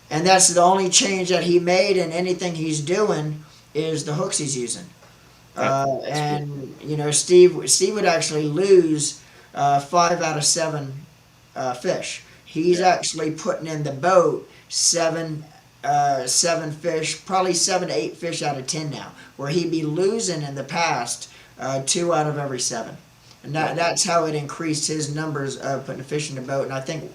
Speaker 3: and that's the only change that he made in anything he's doing is the hooks he's using.
Speaker 2: That's cool.
Speaker 3: And Steve would actually lose 5 out of 7 fish. He's
Speaker 2: Yeah,
Speaker 3: actually putting in the boat 7 fish, probably 7 to 8 fish out of 10 now, where he'd be losing in the past 2 out of every 7. And
Speaker 1: Yeah,
Speaker 3: that's how it increased his numbers of putting the fish in the boat. And I think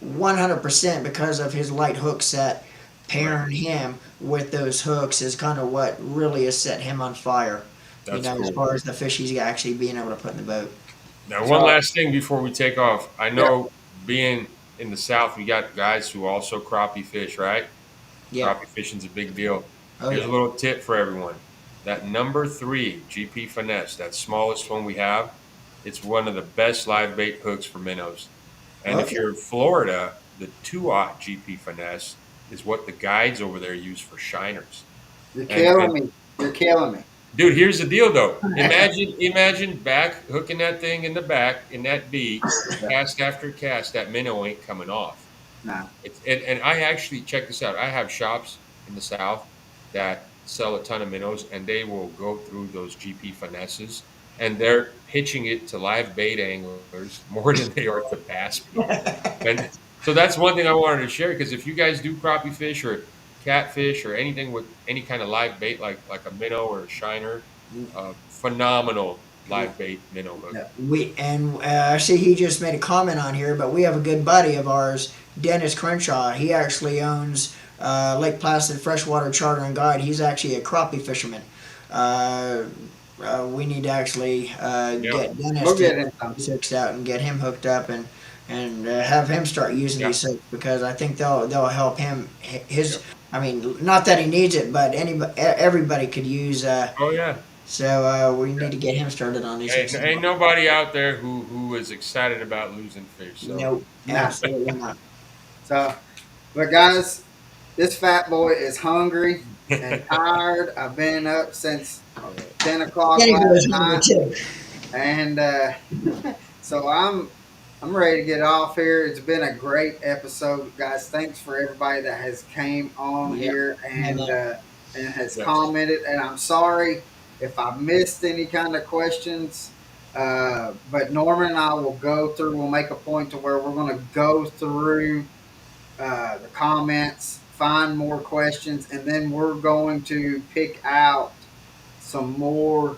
Speaker 3: 100% because of his light hook set,
Speaker 2: right.
Speaker 3: pairing him with those hooks is kind of what really has set him on fire.
Speaker 2: That's
Speaker 3: As
Speaker 2: cool.
Speaker 3: far as the fish he's actually being able to put in the boat.
Speaker 2: Now, one
Speaker 1: so
Speaker 2: last thing before we take off. I
Speaker 1: yeah,
Speaker 2: know being in the South, we got guys who also crappie fish, right?
Speaker 3: Yeah.
Speaker 2: Crappie fishing's a big deal.
Speaker 3: Oh
Speaker 2: Here's
Speaker 3: yeah.
Speaker 2: a little tip for everyone. That number 3 GP finesse, that smallest one we have, it's one of the best live bait hooks for minnows. And if
Speaker 3: Okay.
Speaker 2: you're in Florida, the 2-aught GP finesse is what the guides over there use for shiners.
Speaker 1: you're
Speaker 2: And
Speaker 1: killing me. You're killing me.
Speaker 2: dude, here's the deal though. Imagine back hooking that thing in the back in that beat,
Speaker 1: Yeah,
Speaker 2: cast after cast, that minnow ain't coming off.
Speaker 1: No.
Speaker 2: And I actually check this out. I have shops in the South that sell a ton of minnows, and they will go through those GP finesses, and they're pitching it to live bait anglers more than they are to bass people. And so that's one thing I wanted to share, because if you guys do crappie fish or catfish or anything with any kind of live bait, like a minnow or a shiner, phenomenal live bait minnow hook.
Speaker 1: Yeah.
Speaker 3: I see he just made a comment on here, but we have a good buddy of ours, Dennis Crenshaw. He actually owns Lake Placid Freshwater Charter and Guide. He's actually a crappie fisherman. Uh, we need to actually
Speaker 2: Yeah.
Speaker 3: get Dennis
Speaker 1: We'll
Speaker 3: to
Speaker 1: get
Speaker 3: get
Speaker 1: him some.
Speaker 3: these hooks out and get him hooked up and have him start using
Speaker 2: Yeah.
Speaker 3: these hooks, because I think they'll help him his.
Speaker 2: Yep.
Speaker 3: I mean, not that he needs it, but everybody could use.
Speaker 2: Oh yeah.
Speaker 3: So we need to get him started on these hooks.
Speaker 2: Ain't nobody out there who is excited about losing fish. So
Speaker 3: Nope,
Speaker 1: No.
Speaker 3: absolutely not.
Speaker 1: So, but guys, this fat boy is hungry and tired. I've been up since 10 o'clock
Speaker 3: Kenny
Speaker 1: last
Speaker 3: was hungry
Speaker 1: night,
Speaker 3: too.
Speaker 1: and so I'm ready to get off here. It's been a great episode, guys. Thanks for everybody that has came on
Speaker 3: Yep.
Speaker 1: here
Speaker 3: And,
Speaker 1: and has
Speaker 2: Yeah.
Speaker 1: commented. And I'm sorry if I missed any kind of questions. But Norman and I will go through. We'll make a point to where we're going to go through the comments, find more questions, and then we're going to pick out some more.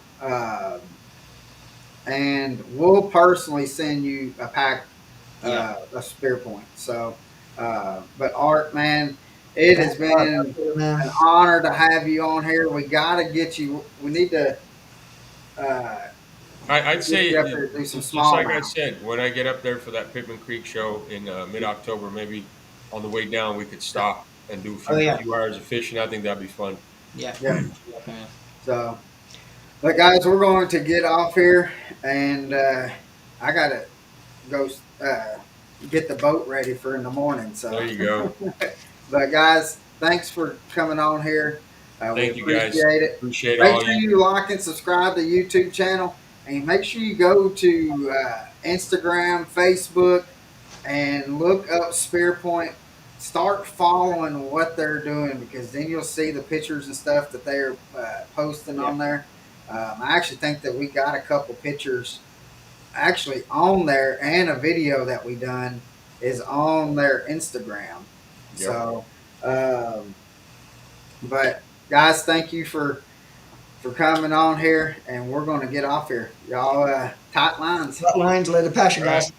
Speaker 1: And we'll personally send you a pack
Speaker 3: yeah.
Speaker 1: of Spearpoint. So, but Art, man, it has been
Speaker 3: Man.
Speaker 1: an honor to have you on here. We got to get you. We need to uh,
Speaker 2: I'd
Speaker 1: get
Speaker 2: say,
Speaker 1: you up there to do some
Speaker 2: just like I
Speaker 1: smallmouth.
Speaker 2: said, when I get up there for that Pittman Creek show in mid-October, maybe on the way down we could stop and do a
Speaker 3: Oh yeah.
Speaker 2: few hours of fishing. I think that'd be fun.
Speaker 3: Yeah.
Speaker 1: Yeah.
Speaker 3: Man.
Speaker 1: So, but guys, we're going to get off here, and I gotta go get the boat ready for in the morning. So
Speaker 2: There you go.
Speaker 1: but guys, thanks for coming on here. We
Speaker 2: Thank you guys.
Speaker 1: appreciate it.
Speaker 2: Appreciate
Speaker 1: Make
Speaker 2: all
Speaker 1: sure
Speaker 2: you.
Speaker 1: you like and subscribe to the YouTube channel, and make sure you go to Instagram, Facebook, and look up Spearpoint. Start following what they're doing, because then you'll see the pictures and stuff that they're posting on there. I actually think that we got a couple pictures actually on there, and a video that we done is on their Instagram.
Speaker 2: Yep.
Speaker 1: So, but guys, thank you for coming on here, and we're going to get off here. Y'all tight lines.
Speaker 3: Cut lines, let it pass you
Speaker 2: All right.
Speaker 3: guys.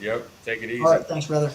Speaker 2: Yep. Take it easy.
Speaker 3: All right, thanks, brother.